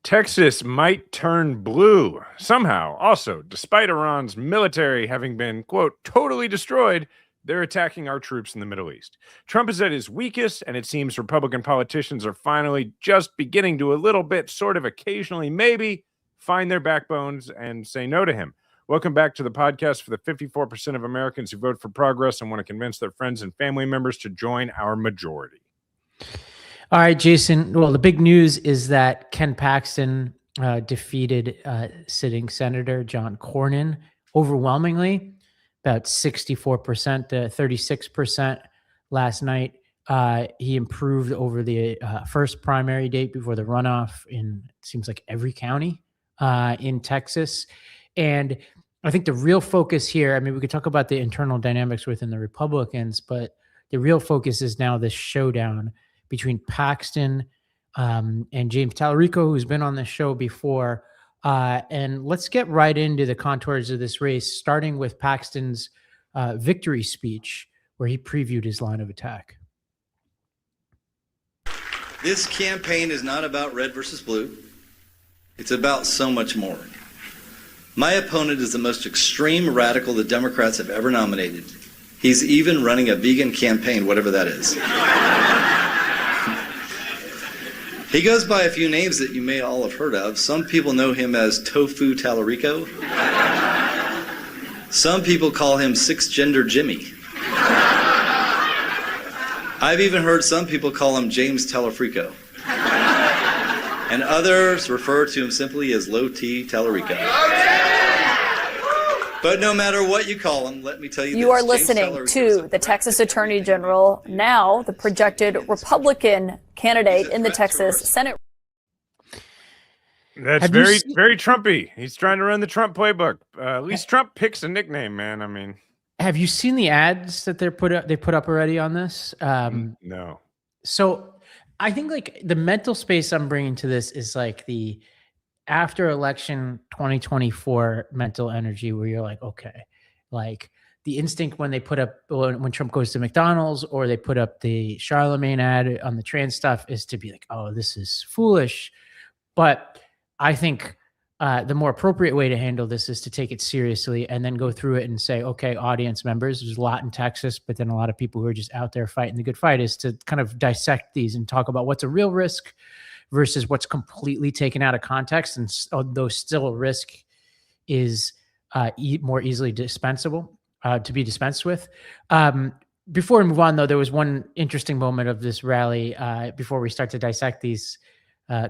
Texas might turn blue somehow. Also, despite Iran's military having been, quote, totally destroyed, they're attacking our troops in the Middle East. Trump is at his weakest, and it seems Republican politicians are finally just beginning to a little bit, sort of occasionally, maybe, find their backbones and say no to him. Welcome back to the podcast for the 54% of Americans who vote for progress and want to convince their friends and family members to join our majority. All right, Jason. Well, the big news is that Ken Paxton defeated sitting Senator John Cornyn overwhelmingly, about 64% to 36% last night. He improved over the first primary date before the runoff in, it seems like, every county in Texas. And I think the real focus here, I mean, we could talk about the internal dynamics within the Republicans, but the real focus is now this showdown between Paxton and James Talarico, who's been on the show before. And let's get right into the contours of this race, starting with Paxton's victory speech, where he previewed his line of attack. This campaign is not about red versus blue. It's about so much more. My opponent is the most extreme radical the Democrats have ever nominated. He's even running a vegan campaign, whatever that is. He goes by a few names that you may all have heard of. Some people know him as Tofu Talarico. Some people call him Six-Gender Jimmy. I've even heard some people call him James Talafrico. And others refer to him simply as Low T Talarico. But no matter what you call him, let me tell you this. You are listening to the Texas Attorney General, now the projected Republican candidate in the Texas Senate. That's very Trumpy. He's trying to run the Trump playbook. At least Trump picks a nickname, man. I mean, have you seen the ads that they put up already on this? No. So I think like the mental space I'm bringing to this is like the after election 2024 mental energy, where you're like, okay, like the instinct when they put up, when Trump goes to McDonald's or they put up the Charlemagne ad on the trans stuff, is to be like, oh, this is foolish. But I think the more appropriate way to handle this is to take it seriously and then go through it and say, okay, audience members, there's a lot in Texas, but then a lot of people who are just out there fighting the good fight, is to kind of dissect these and talk about what's a real risk versus what's completely taken out of context. And though still a risk is more easily dispensable, to be dispensed with. Before we move on, though, there was one interesting moment of this rally before we start to dissect these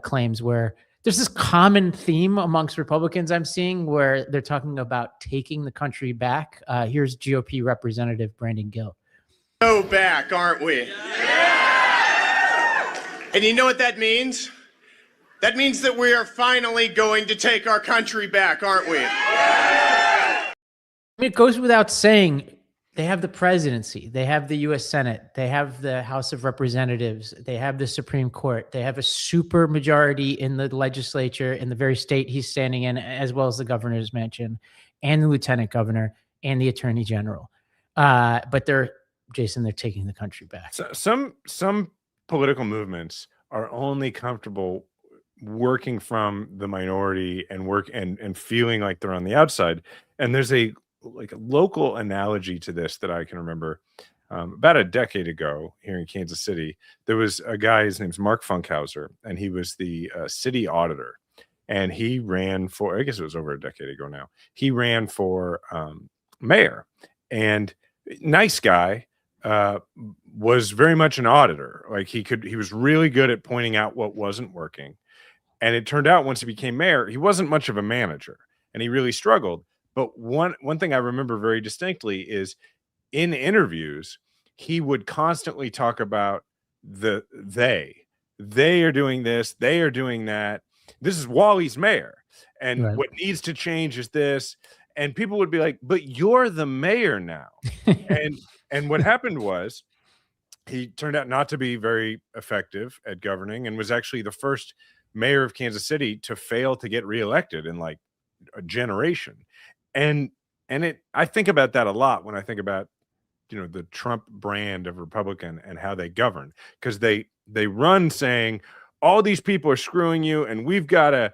claims, where there's this common theme amongst Republicans I'm seeing where they're talking about taking the country back. Here's GOP Representative Brandon Gill. Go back, aren't we? Yeah! And you know what that means? That means that we are finally going to take our country back, aren't we? I mean, it goes without saying, they have the presidency, they have the U.S. Senate, they have the House of Representatives, they have the Supreme Court, they have a super majority in the legislature in the very state he's standing in, as well as the governor's mansion and the lieutenant governor and the attorney general. But they're taking the country back. So some political movements are only comfortable working from the minority and feeling like they're on the outside. And there's a local analogy to this that I can remember. About a decade ago here in Kansas City, there was a guy, his name's Mark Funkhauser, and he was the city auditor. And he ran for, I guess it was over a decade ago now, he ran for mayor. And nice guy, was very much an auditor. Like he was really good at pointing out what wasn't working. And it turned out once he became mayor, he wasn't much of a manager and he really struggled. But one thing I remember very distinctly is in interviews, he would constantly talk about they are doing this, they are doing that. This is while he's mayor. And right. What needs to change is this. And people would be like, but you're the mayor now. And what happened was he turned out not to be very effective at governing and was actually the first mayor of Kansas City to fail to get reelected in like a generation. And I think about that a lot when I think about, the Trump brand of Republican and how they govern, because they run saying, all these people are screwing you, and we've got to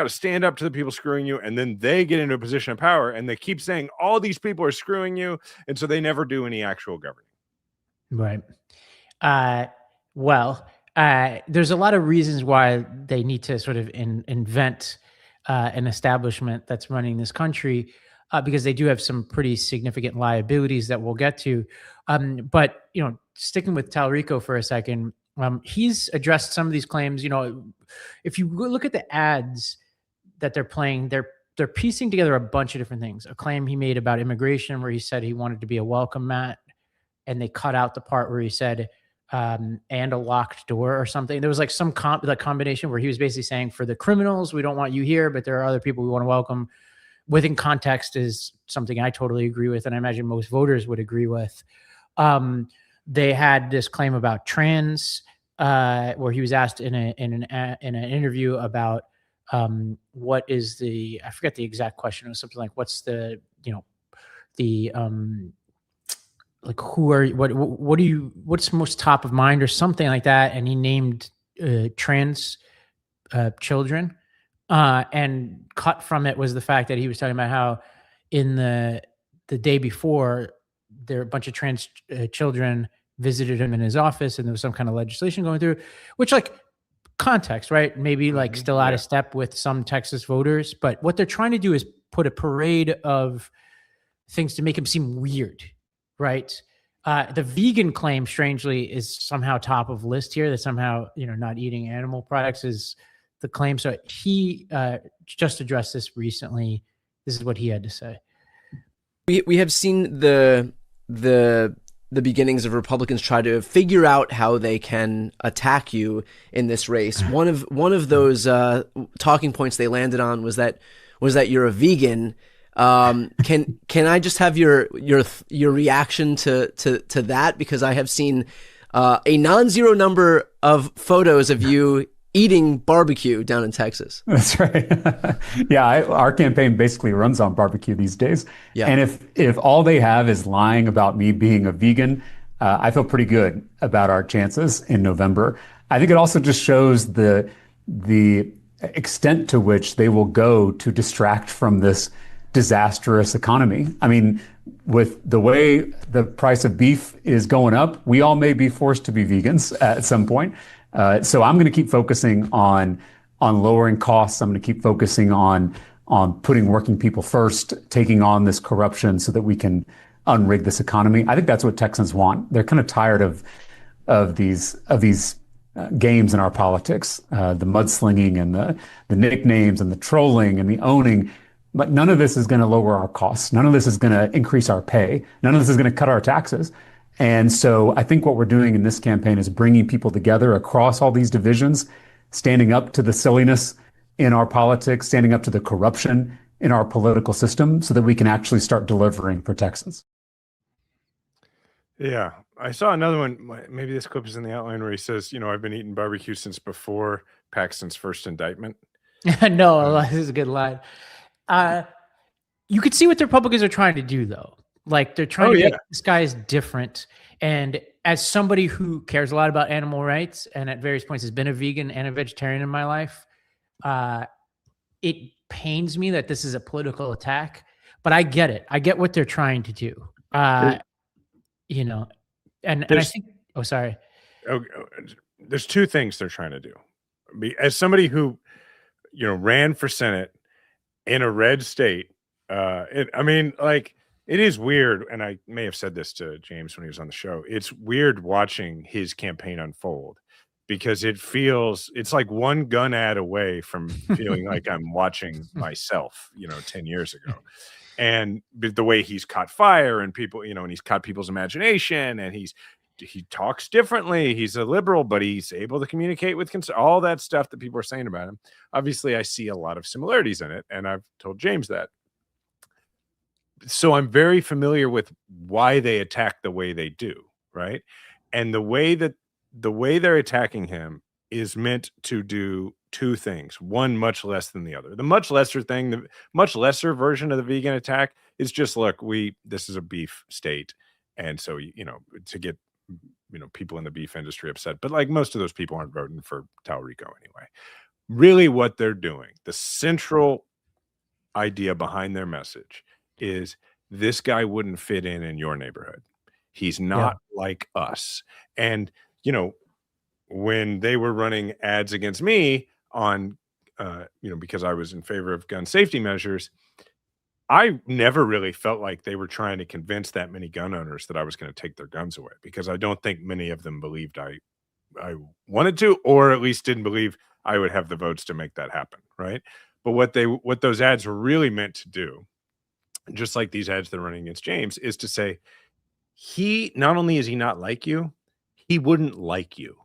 stand up to the people screwing you. And then they get into a position of power and they keep saying all these people are screwing you, and so they never do any actual governing. Right. There's a lot of reasons why they need to sort of invent an establishment that's running this country, because they do have some pretty significant liabilities that we'll get to. But sticking with Talarico for a second, he's addressed some of these claims. If you look at the ads that they're playing, they're piecing together a bunch of different things. A claim he made about immigration, where he said he wanted to be a welcome mat, and they cut out the part where he said and a locked door or something. There was like some combination where he was basically saying, for the criminals, we don't want you here, but there are other people we want to welcome. Within context is something I totally agree with, and I imagine most voters would agree with. They had this claim about trans, where he was asked in an interview about what is I forget the exact question. It was something like, what's the like, what's most top of mind or something like that. And he named trans children, and cut from it was the fact that he was talking about how in the day before, there were a bunch of trans children visited him in his office, and there was some kind of legislation going through, which, like, context, right? Maybe like still out of step with some Texas voters, but what they're trying to do is put a parade of things to make him seem weird, right? The vegan claim, strangely, is somehow top of list here, that somehow, not eating animal products is the claim. So he just addressed this recently. This is what he had to say. We have seen the beginnings of Republicans try to figure out how they can attack you in this race. One of those talking points they landed on was that you're a vegan. Can I just have your reaction to that? Because I have seen a non-zero number of photos of you eating barbecue down in Texas. That's right. Yeah, our campaign basically runs on barbecue these days. Yeah. And if all they have is lying about me being a vegan, I feel pretty good about our chances in November. I think it also just shows the extent to which they will go to distract from this disastrous economy. I mean, with the way the price of beef is going up, we all may be forced to be vegans at some point. So I'm going to keep focusing on lowering costs. I'm going to keep focusing on putting working people first, taking on this corruption so that we can unrig this economy. I think that's what Texans want. They're kind of tired of these games in our politics, the mudslinging and the nicknames and the trolling and the owning. But none of this is going to lower our costs. None of this is going to increase our pay. None of this is going to cut our taxes. And so I think what we're doing in this campaign is bringing people together across all these divisions, standing up to the silliness in our politics, standing up to the corruption in our political system so that we can actually start delivering for Texans. Yeah. I saw another one. Maybe this clip is in the outline where he says, I've been eating barbecue since before Paxton's first indictment. No, this is a good line. You could see what the Republicans are trying to do, though. Like, they're trying to make this guy is different. And as somebody who cares a lot about animal rights and at various points has been a vegan and a vegetarian in my life, it pains me that this is a political attack. But I get it. I get what they're trying to do. And I think, sorry. There's two things they're trying to do. As somebody who, ran for Senate in a red state, it is weird, and I may have said this to James when he was on the show. It's weird watching his campaign unfold because it's like one gun ad away from feeling like I'm watching myself, 10 years ago. And the way he's caught fire and people, and he's caught people's imagination, and he talks differently. He's a liberal, but he's able to communicate with all that stuff that people are saying about him. Obviously, I see a lot of similarities in it, and I've told James that. So I'm very familiar with why they attack the way they do, right? And the way they're attacking him is meant to do two things, one much less than the other. The much lesser thing, the much lesser version of the vegan attack is just, look, this is a beef state. And so, to get people in the beef industry upset, but like most of those people aren't voting for Talarico anyway. Really what they're doing, the central idea behind their message is this guy wouldn't fit in your neighborhood. He's not like us. And, when they were running ads against me on, because I was in favor of gun safety measures, I never really felt like they were trying to convince that many gun owners that I was going to take their guns away, because I don't think many of them believed I wanted to, or at least didn't believe I would have the votes to make that happen. Right. But what those ads were really meant to do, just like these ads that are running against James, is to say, he not only is he not like you, he wouldn't like you.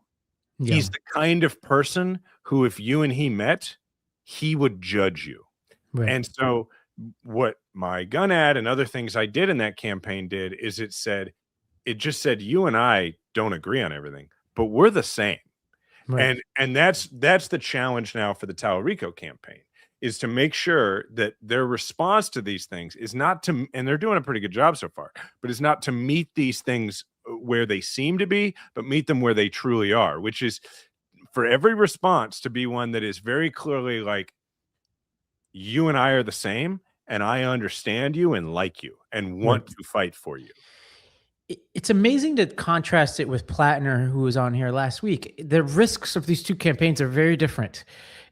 Yeah. He's the kind of person who, if you and he met, he would judge you. Right. And so what my gun ad and other things I did in that campaign did is it just said, you and I don't agree on everything, but we're the same. Right. And that's the challenge now for the Talarico campaign, is to make sure that their response to these things is not to, and they're doing a pretty good job so far, but it's not to meet these things where they seem to be, but meet them where they truly are, which is for every response to be one that is very clearly like, you and I are the same, and I understand you and like you and want to fight for you. It's amazing to contrast it with Plattner, who was on here last week. The risks of these two campaigns are very different.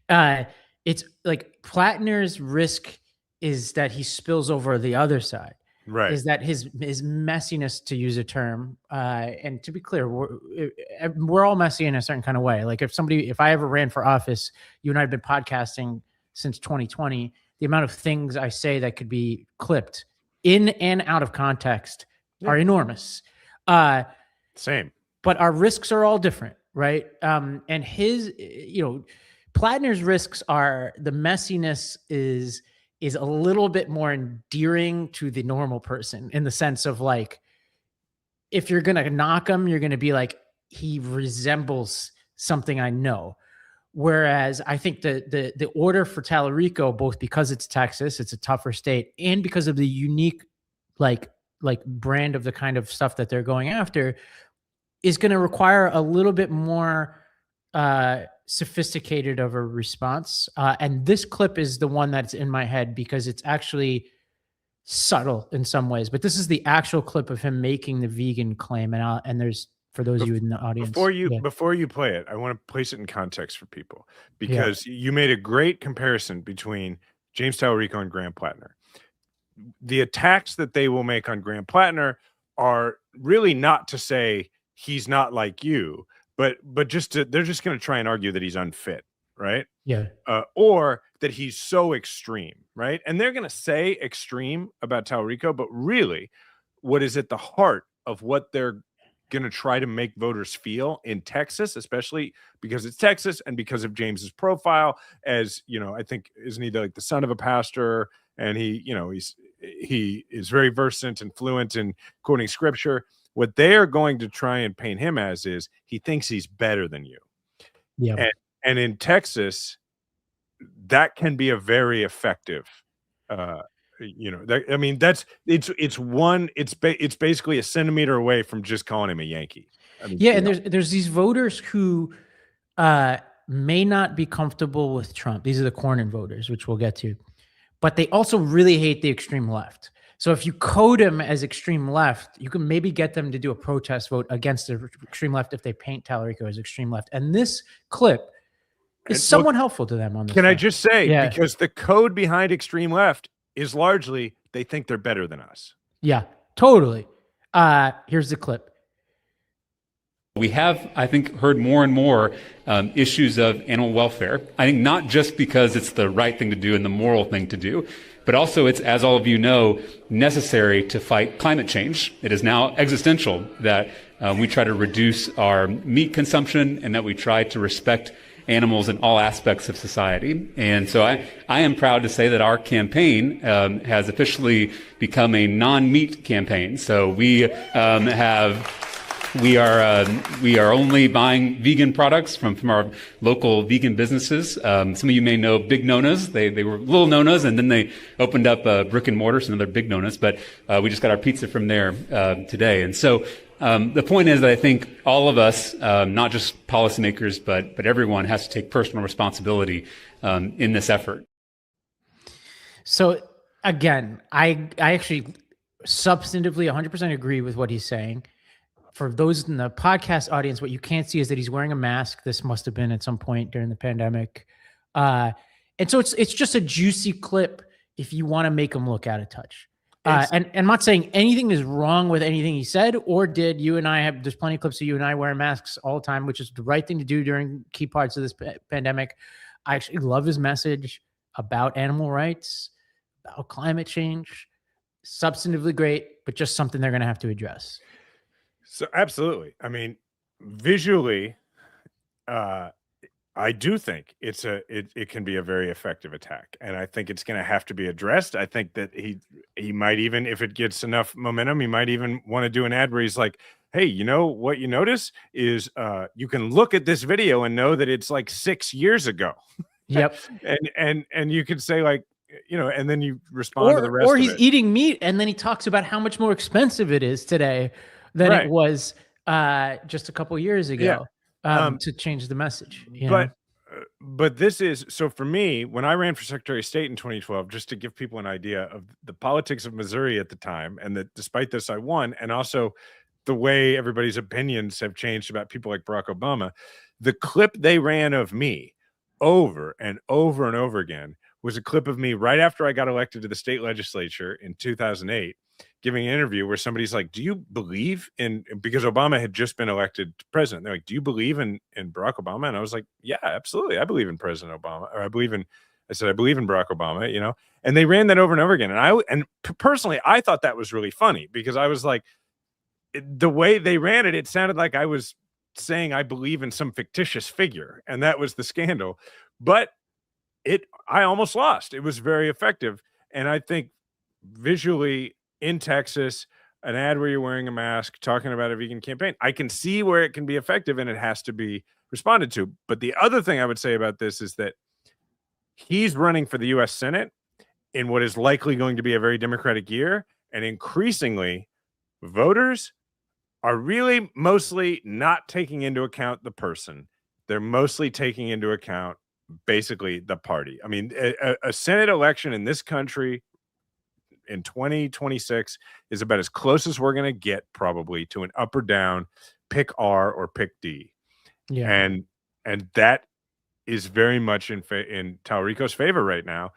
It's like Plattner's risk is that he spills over the other side. Right. Is that his messiness, to use a term, and to be clear, we're all messy in a certain kind of way. Like if I ever ran for office, you and I have been podcasting since 2020, the amount of things I say that could be clipped in and out of context are enormous. Same. But our risks are all different, right? And his, Plattner's risks are, the messiness is a little bit more endearing to the normal person, in the sense of like, if you're going to knock him, you're going to be like, he resembles something I know. Whereas I think the order for Talarico, both because it's Texas, it's a tougher state, and because of the unique like brand of the kind of stuff that they're going after, is going to require a little bit more sophisticated of a response. And this clip is the one that's in my head because it's actually subtle in some ways. But this is the actual clip of him making the vegan claim. And there's, for those of you in the audience. Before you play it, I want to place it in context for people, because you made a great comparison between James Talarico and Graham Plattner. The attacks that they will make on Graham Plattner are really not to say he's not like you, but they're just going to try and argue that he's unfit, right? Yeah. Or that he's so extreme, right? And they're going to say extreme about Talarico, but really what is at the heart of what they're going to try to make voters feel in Texas, especially because it's Texas and because of James's profile as, I think, isn't he like the son of a pastor, and he is very versant and fluent in quoting scripture. What they are going to try and paint him as is he thinks he's better than you. Yeah. And in Texas, that can be a very effective it's basically a centimeter away from just calling him a Yankee. And there's these voters who may not be comfortable with Trump. These are the Cornyn voters, which we'll get to, but they also really hate the extreme left. So if you code them as extreme left, you can maybe get them to do a protest vote against the extreme left if they paint Talarico as extreme left. And this clip is somewhat helpful to them on this. Can I just say, because the code behind extreme left is largely they think they're better than us. Yeah, totally. Here's the clip. We have, I think, heard more and more issues of animal welfare. I think not just because it's the right thing to do and the moral thing to do, but also it's, as all of you know, necessary to fight climate change. It is now existential that we try to reduce our meat consumption and that we try to respect animals in all aspects of society. And so I am proud to say that our campaign has officially become a non-meat campaign. So we have We are only buying vegan products from our local vegan businesses. Some of you may know Big Nona's. They were little Nona's, and then they opened up brick and mortar, so another Big Nona's. But we just got our pizza from there today. And so the point is that I think all of us, not just policymakers, but everyone has to take personal responsibility in this effort. So again, I actually substantively 100% agree with what he's saying. For those in the podcast audience, what you can't see is that he's wearing a mask. This must have been at some point during the pandemic. And so it's just a juicy clip if you want to make him look out of touch. And I'm not saying anything is wrong with anything he said or did. You and I there's plenty of clips of you and I wearing masks all the time, which is the right thing to do during key parts of this pandemic. I actually love his message about animal rights, about climate change. Substantively great, but just something they're going to have to address. So absolutely. I mean, visually, I do think it can be a very effective attack, and I think it's going to have to be addressed. I think that he might even, if it gets enough momentum, he might even want to do an ad where he's like, "Hey, you know what you notice is you can look at this video and know that it's like 6 years ago." Yep. and you could say like, you know, and then you respond to the rest. Or he's eating meat, and then he talks about how much more expensive it is today than it was just a couple years ago. To change the message. But this is, so for me, when I ran for Secretary of State in 2012, just to give people an idea of the politics of Missouri at the time, and that despite this, I won, and also the way everybody's opinions have changed about people like Barack Obama, the clip they ran of me over and over and over again was a clip of me right after I got elected to the state legislature in 2008, giving an interview where somebody's like, "Do you believe in," because Obama had just been elected president. They're like, "Do you believe in Barack Obama?" And I was like, "Yeah, absolutely. I believe in President Obama." Or I believe in Barack Obama, you know, and they ran that over and over again. And personally, I thought that was really funny because I was like, the way they ran it, it sounded like I was saying I believe in some fictitious figure. And that was the scandal. But I almost lost. It was very effective. And I think visually in Texas, an ad where you're wearing a mask, talking about a vegan campaign, I can see where it can be effective and it has to be responded to. But the other thing I would say about this is that he's running for the U.S. Senate in what is likely going to be a very Democratic year. And increasingly, voters are really mostly not taking into account the person. They're mostly taking into account basically the party. I mean, a Senate election in this country in 2026 is about as close as we're going to get probably to an up or down, pick R or pick D. Yeah. And that is very much in Talarico's favor right now.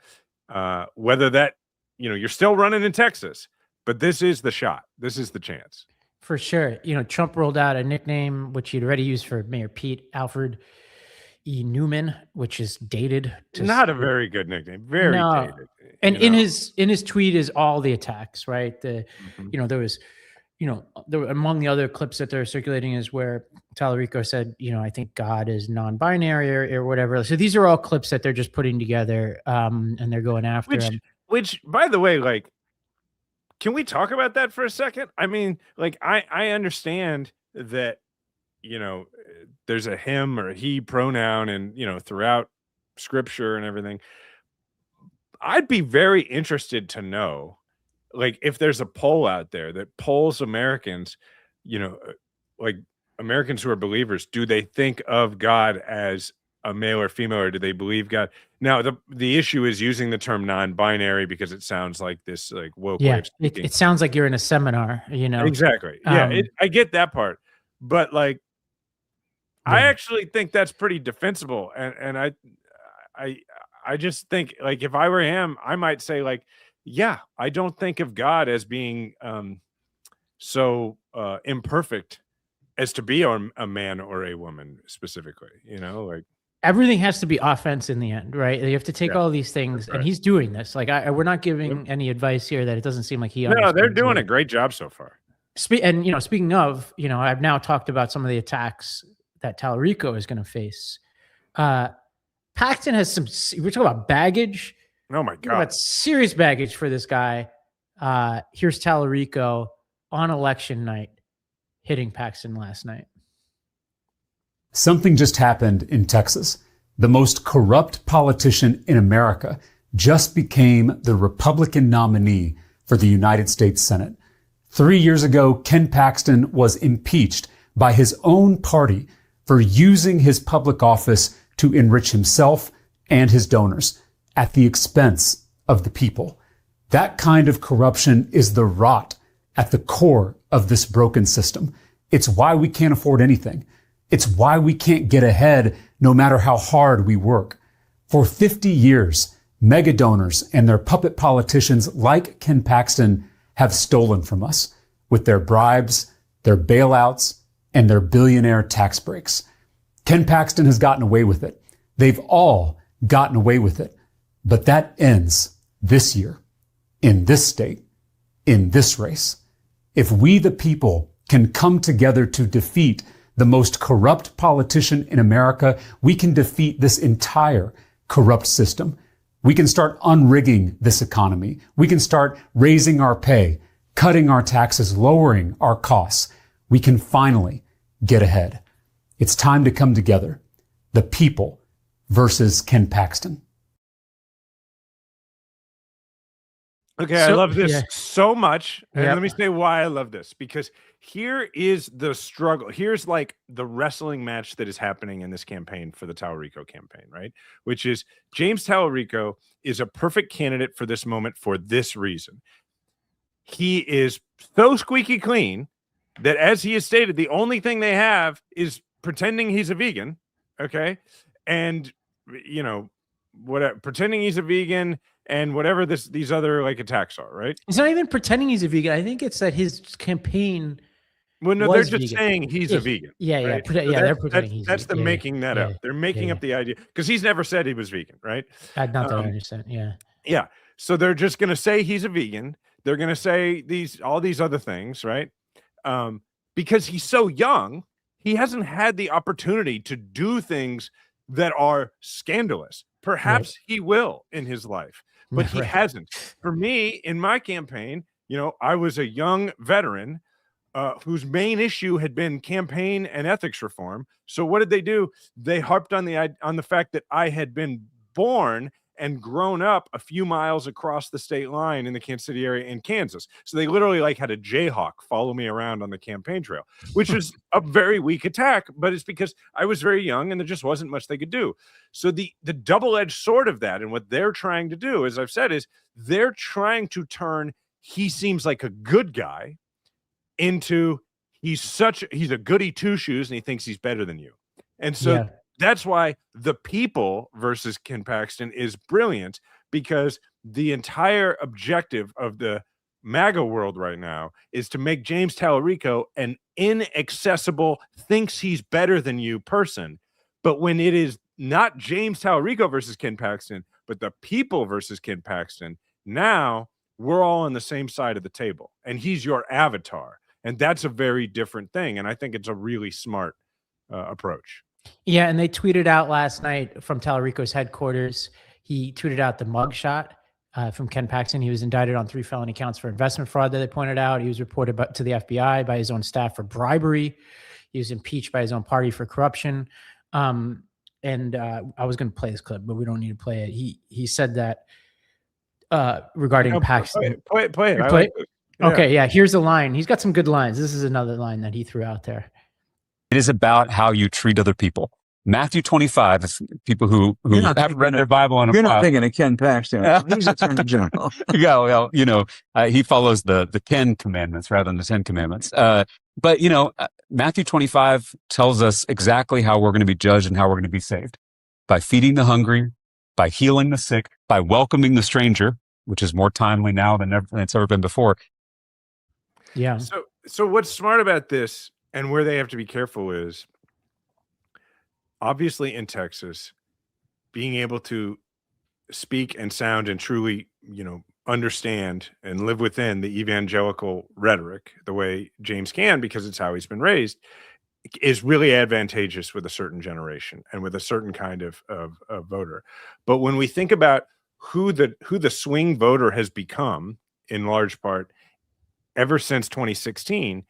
Whether that, you know, you're still running in Texas, but this is the shot. This is the chance. For sure. You know, Trump rolled out a nickname, which he'd already used for Mayor Pete, Alfred E. Newman, which is dated. Not a very good nickname. Very dated. And in his tweet is all the attacks, right? You know, there was, you know, among the other clips that they're circulating is where Talarico said, you know, I think God is non-binary or whatever. So these are all clips that they're just putting together, and they're going after him. Which, by the way, like, can we talk about that for a second? I mean, like, I understand that, you know, there's a him or a he pronoun and, you know, throughout scripture and everything. I'd be very interested to know, like, if there's a poll out there that polls Americans, you know, like Americans who are believers, do they think of God as a male or female, or do they believe God? Now, the issue is using the term non-binary because it sounds like this like woke way of speaking. It sounds like you're in a seminar, you know. Exactly. Yeah, I get that part, but like, I actually think that's pretty defensible, and I just think, like, if I were him, I might say, like, yeah, I don't think of God as being so imperfect as to be a man or a woman specifically, you know, like. Everything has to be offense in the end, right? You have to take all these things, and he's doing this. Like, we're not giving any advice here that it doesn't seem like he. No, they're doing a great job so far. And, you know, speaking of, you know, I've now talked about some of the attacks that Talarico is going to face. Paxton has we're talking about baggage. Oh my God. That's serious baggage for this guy. Here's Talarico on election night hitting Paxton last night. Something just happened in Texas. The most corrupt politician in America just became the Republican nominee for the United States Senate. 3 years ago, Ken Paxton was impeached by his own party for using his public office to enrich himself and his donors at the expense of the people. That kind of corruption is the rot at the core of this broken system. It's why we can't afford anything. It's why we can't get ahead no matter how hard we work. For 50 years, mega donors and their puppet politicians like Ken Paxton have stolen from us with their bribes, their bailouts, and their billionaire tax breaks. Ken Paxton has gotten away with it. They've all gotten away with it. But that ends this year, in this state, in this race. If we, the people, can come together to defeat the most corrupt politician in America, we can defeat this entire corrupt system. We can start unrigging this economy. We can start raising our pay, cutting our taxes, lowering our costs. We can finally get ahead. It's time to come together. The people versus Ken Paxton. Okay, I love this so much. And let me say why I love this. Because here is the struggle. Here's like the wrestling match that is happening in this campaign for the Talarico campaign, right? Which is James Talarico is a perfect candidate for this moment for this reason. He is so squeaky clean that, as he has stated, the only thing they have is pretending he's a vegan, okay? And, you know, whatever, pretending he's a vegan and whatever these other like attacks are, right? He's not even pretending he's a vegan. I think it's that his campaign. Well, no, they're just saying he's a vegan. Yeah, right? yeah, So they're pretending he's. That's them making that up. They're making up the idea because he's never said he was vegan, right? Not that I understand. Yeah. Yeah. So they're just going to say he's a vegan. They're going to say all these other things, right? Because he's so young, he hasn't had the opportunity to do things that are scandalous. Perhaps he will in his life, but he hasn't. For me, in my campaign, you know, I was a young veteran whose main issue had been campaign and ethics reform. So what did they do? They harped on the fact that I had been born and grown up a few miles across the state line in the Kansas City area in Kansas. So they literally like had a Jayhawk follow me around on the campaign trail, which was a very weak attack, but it's because I was very young and there just wasn't much they could do. So the double-edged sword of that and what they're trying to do, as I've said, is they're trying to turn he seems like a good guy into he's a goody two-shoes and he thinks he's better than you. And so that's why the people versus Ken Paxton is brilliant, because the entire objective of the MAGA world right now is to make James Talarico an inaccessible, thinks he's better than you person. But when it is not James Talarico versus Ken Paxton, but the people versus Ken Paxton, now we're all on the same side of the table and he's your avatar. And that's a very different thing. And I think it's a really smart approach. Yeah, and they tweeted out last night from Talarico's headquarters. He tweeted out the mugshot from Ken Paxton. He was indicted on 3 felony counts for investment fraud that they pointed out. He was reported to the FBI by his own staff for bribery. He was impeached by his own party for corruption. I was going to play this clip, but we don't need to play it. He said that regarding Paxton. Play it. Play it? Yeah. Okay, yeah, here's a line. He's got some good lines. This is another line that he threw out there. It is about how you treat other people. Matthew 25 is people who haven't read their Bible in a while. You're not thinking of Ken Paxton. He's Attorney General. Yeah, well, you know, he follows the 10 commandments rather than the 10 commandments. But, you know, Matthew 25 tells us exactly how we're going to be judged and how we're going to be saved. By feeding the hungry, by healing the sick, by welcoming the stranger, which is more timely now than it's ever been before. Yeah. So what's smart about this and where they have to be careful is, obviously in Texas, being able to speak and sound and truly, you know, understand and live within the evangelical rhetoric the way James can, because it's how he's been raised, is really advantageous with a certain generation and with a certain kind of voter. But when we think about who the swing voter has become, in large part, ever since 2016,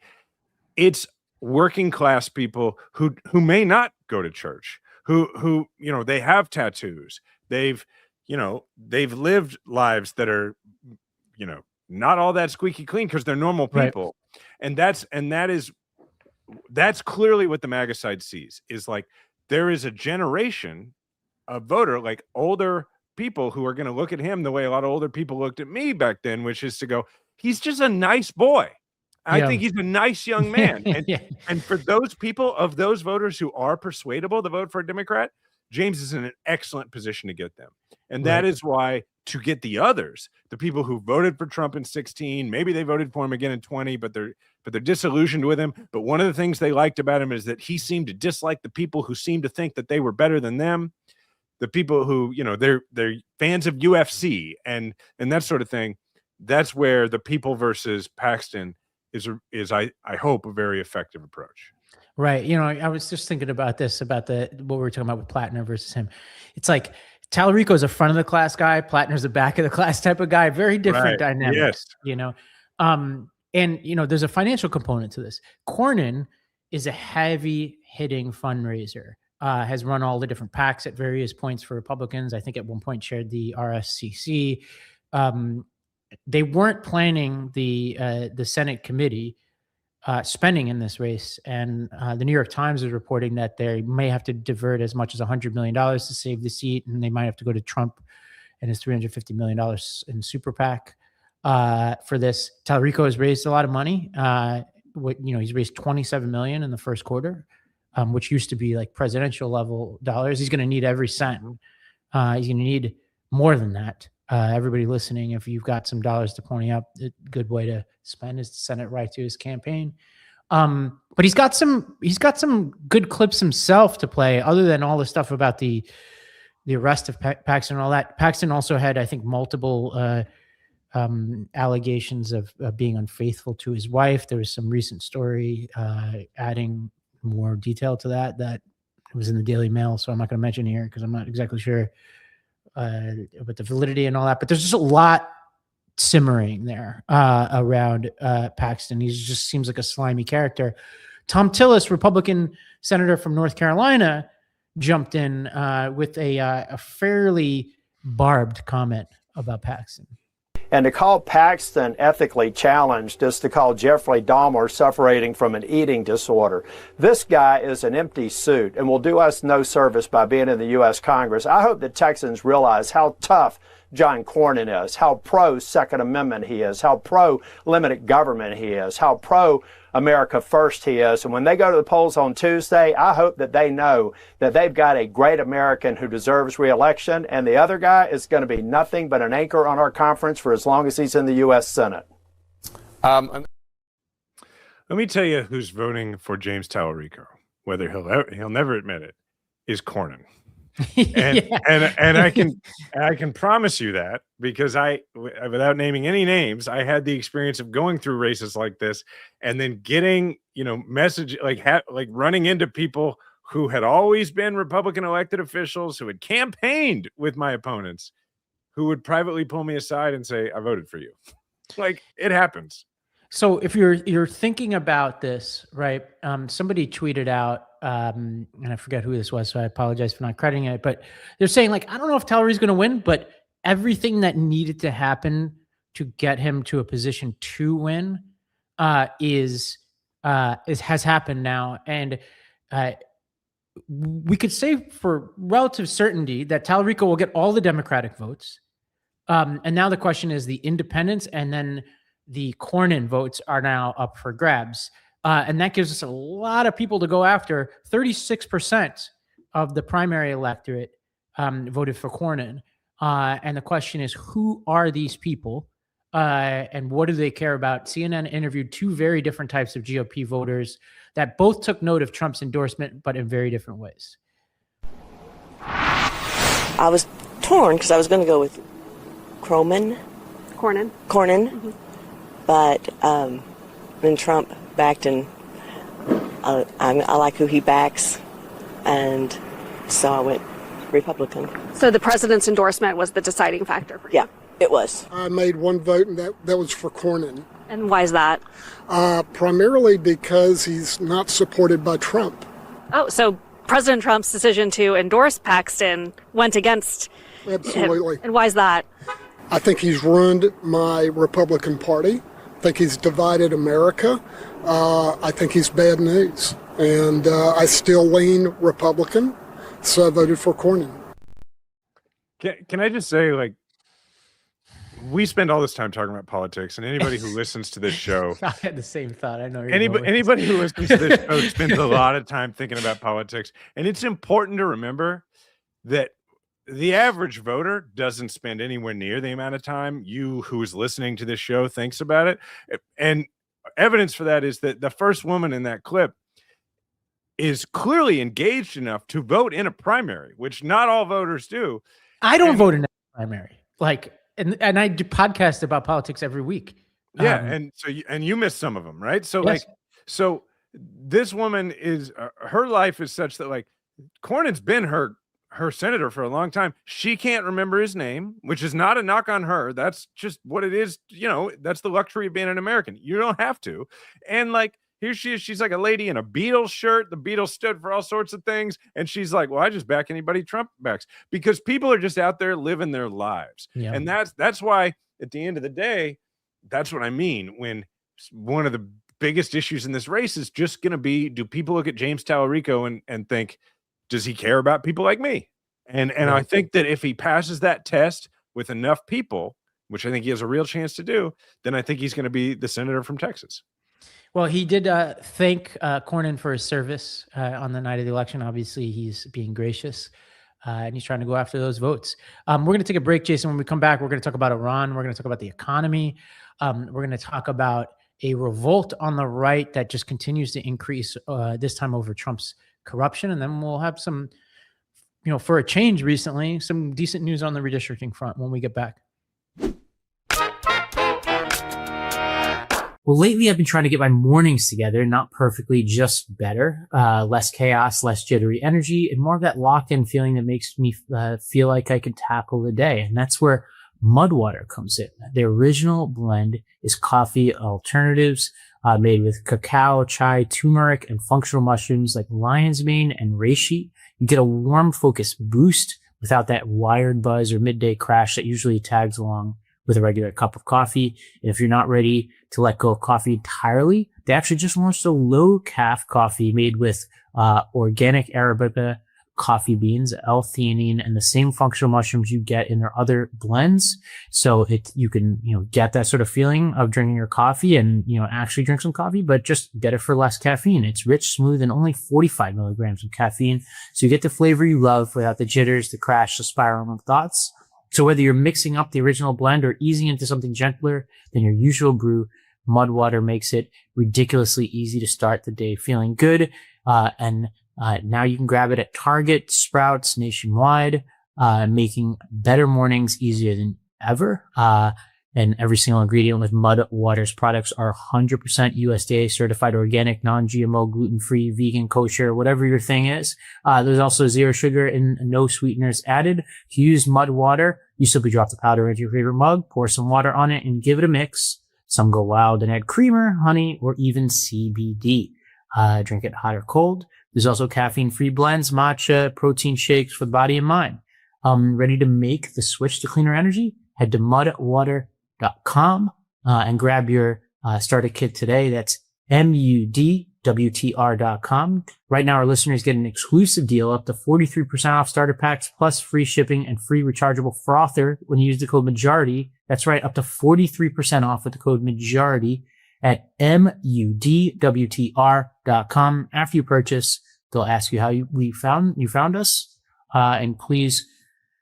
it's working class people who may not go to church, who they have tattoos, they've lived lives that are not all that squeaky clean because they're normal people. Right. That's clearly what the MAGA side sees, is like there is a generation of voter, like older people, who are going to look at him the way a lot of older people looked at me back then, which is to go, he's just a nice boy. I think he's a nice young man. And for those people, of those voters who are persuadable to vote for a Democrat, James is in an excellent position to get them. And that is why, to get the others, the people who voted for Trump in 2016, maybe they voted for him again in 2020, but they're disillusioned with him. But one of the things they liked about him is that he seemed to dislike the people who seemed to think that they were better than them. The people who, they're fans of UFC and that sort of thing. That's where the people versus Paxton is I hope a very effective approach. Right. I was just thinking about this, about what we were talking about with Plattner versus him. It's like Talarico is a front of the class guy. Plattner's a back of the class type of guy. Very different dynamics. Yes. And there's a financial component to this. Cornyn is a heavy hitting fundraiser. Has run all the different PACs at various points for Republicans. I think at one point chaired the RSCC. They weren't planning the Senate committee spending in this race, and the New York Times is reporting that they may have to divert as much as $100 million to save the seat, and they might have to go to Trump and his $350 million in super PAC for this. Talarico has raised a lot of money. He's raised $27 million in the first quarter. Which used to be like presidential level dollars. He's going to need every cent. He's going to need more than that. Everybody listening, if you've got some dollars to pony up, a good way to spend is to send it right to his campaign. But he's got some good clips himself to play, other than all the stuff about the arrest of Paxton and all that. Paxton also had, I think, multiple allegations of being unfaithful to his wife. There was some recent story adding more detail to that was in the Daily Mail, so I'm not going to mention here because I'm not exactly sure about the validity and all that. But there's just a lot simmering there around Paxton. He just seems like a slimy character. Tom Tillis, Republican senator from North Carolina, jumped in with a fairly barbed comment about Paxton. And to call Paxton ethically challenged is to call Jeffrey Dahmer suffering from an eating disorder. This guy is an empty suit and will do us no service by being in the U.S. Congress. I hope that Texans realize how tough John Cornyn is, how pro-Second Amendment he is, how pro-limited government he is, how pro-America First he is. And when they go to the polls on Tuesday, I hope that they know that they've got a great American who deserves re-election, and the other guy is going to be nothing but an anchor on our conference for as long as he's in the U.S. Senate. Let me tell you who's voting for James Talarico, whether he'll never admit it, is Cornyn. And I can promise you that, because without naming any names, I had the experience of going through races like this and then getting message like running into people who had always been Republican elected officials who had campaigned with my opponents, who would privately pull me aside and say, I voted for you. Like, it happens. So if you're thinking about this, right? Somebody tweeted out, and I forget who this was, so I apologize for not crediting it, but they're saying, like, I don't know if Talarico's going to win, but everything that needed to happen to get him to a position to win has happened now. And we could say for relative certainty that Talarico will get all the Democratic votes. And now the question is the independents, and then the Cornyn votes are now up for grabs. And that gives us a lot of people to go after. 36% of the primary electorate voted for Cornyn. And the question is, who are these people and what do they care about? CNN interviewed two very different types of GOP voters that both took note of Trump's endorsement, but in very different ways. I was torn because I was going to go with Cornyn. Mm-hmm. But then Trump backed, and I like who he backs, and so I went Republican. So the president's endorsement was the deciding factor for you? Yeah. It was. I made one vote, and that was for Cornyn. And why is that? Primarily because he's not supported by Trump. Oh, so President Trump's decision to endorse Paxton went against Absolutely. him. And why is that? I think he's ruined my Republican Party. I think he's divided America. I think he's bad news. And I still lean Republican, so I voted for Cornyn. Can I just say, like, we spend all this time talking about politics, and anybody who listens to this show, I had the same thought. I know anybody who listens to this show spends a lot of time thinking about politics, and it's important to remember that the average voter doesn't spend anywhere near the amount of time you who is listening to this show thinks about it. And evidence for that is that the first woman in that clip is clearly engaged enough to vote in a primary, which not all voters do. I don't vote in a primary. Like, and I do podcasts about politics every week. Yeah, and so you missed some of them, right? So yes. so this woman is her life is such that, like, Cornyn's been her senator for a long time. She can't remember his name, which is not a knock on her. That's just what it is. You know, that's the luxury of being an American. You don't have to. And, like, here she is. She's like a lady in a Beatles shirt. The Beatles stood for all sorts of things. And she's like, well, I just back anybody Trump backs, because people are just out there living their lives. Yeah. And that's why at the end of the day, that's what I mean when one of the biggest issues in this race is just going to be, do people look at James Talarico and think, does he care about people like me? And I think that if he passes that test with enough people, which I think he has a real chance to do, then I think he's going to be the senator from Texas. Well, he did thank Cornyn for his service on the night of the election. Obviously, he's being gracious, and he's trying to go after those votes. We're going to take a break, Jason. When we come back, we're going to talk about Iran. We're going to talk about the economy. We're going to talk about a revolt on the right that just continues to increase, this time over Trump's corruption. And then we'll have some, for a change recently, some decent news on the redistricting front when we get back. Well, lately I've been trying to get my mornings together, not perfectly, just better. Less chaos, less jittery energy, and more of that locked-in feeling that makes me feel like I can tackle the day. And that's where Mud Water comes in. The original blend is coffee alternatives made with cacao, chai, turmeric, and functional mushrooms like lion's mane and reishi. You get a warm, focused boost without that wired buzz or midday crash that usually tags along with a regular cup of coffee. And if you're not ready to let go of coffee entirely, they actually just launched a low-calf coffee made with organic Arabica coffee beans, L-theanine, and the same functional mushrooms you get in their other blends. So you can get that sort of feeling of drinking your coffee and actually drink some coffee, but just get it for less caffeine. It's rich, smooth, and only 45 milligrams of caffeine. So you get the flavor you love without the jitters, the crash, the spiraling of thoughts. So whether you're mixing up the original blend or easing into something gentler than your usual brew, Mud Water makes it ridiculously easy to start the day feeling good. Now you can grab it at Target, Sprouts, nationwide, making better mornings easier than ever. And every single ingredient with Mud Water's products are 100% USDA certified organic, non-GMO, gluten-free, vegan, kosher, whatever your thing is. There's also zero sugar and no sweeteners added. To use Mud Water, you simply drop the powder into your favorite mug, pour some water on it, and give it a mix. Some go wild and add creamer, honey, or even CBD. Drink it hot or cold. There's also caffeine-free blends, matcha, protein shakes for the body and mind. Ready to make the switch to cleaner energy? Head to mudwater.com and grab your starter kit today. That's mudwtr.com. Right now, our listeners get an exclusive deal up to 43% off starter packs plus free shipping and free rechargeable frother when you use the code MAJORITY. That's right, up to 43% off with the code MAJORITY at mudwtr.com. After you purchase, they'll ask you how you found us, and please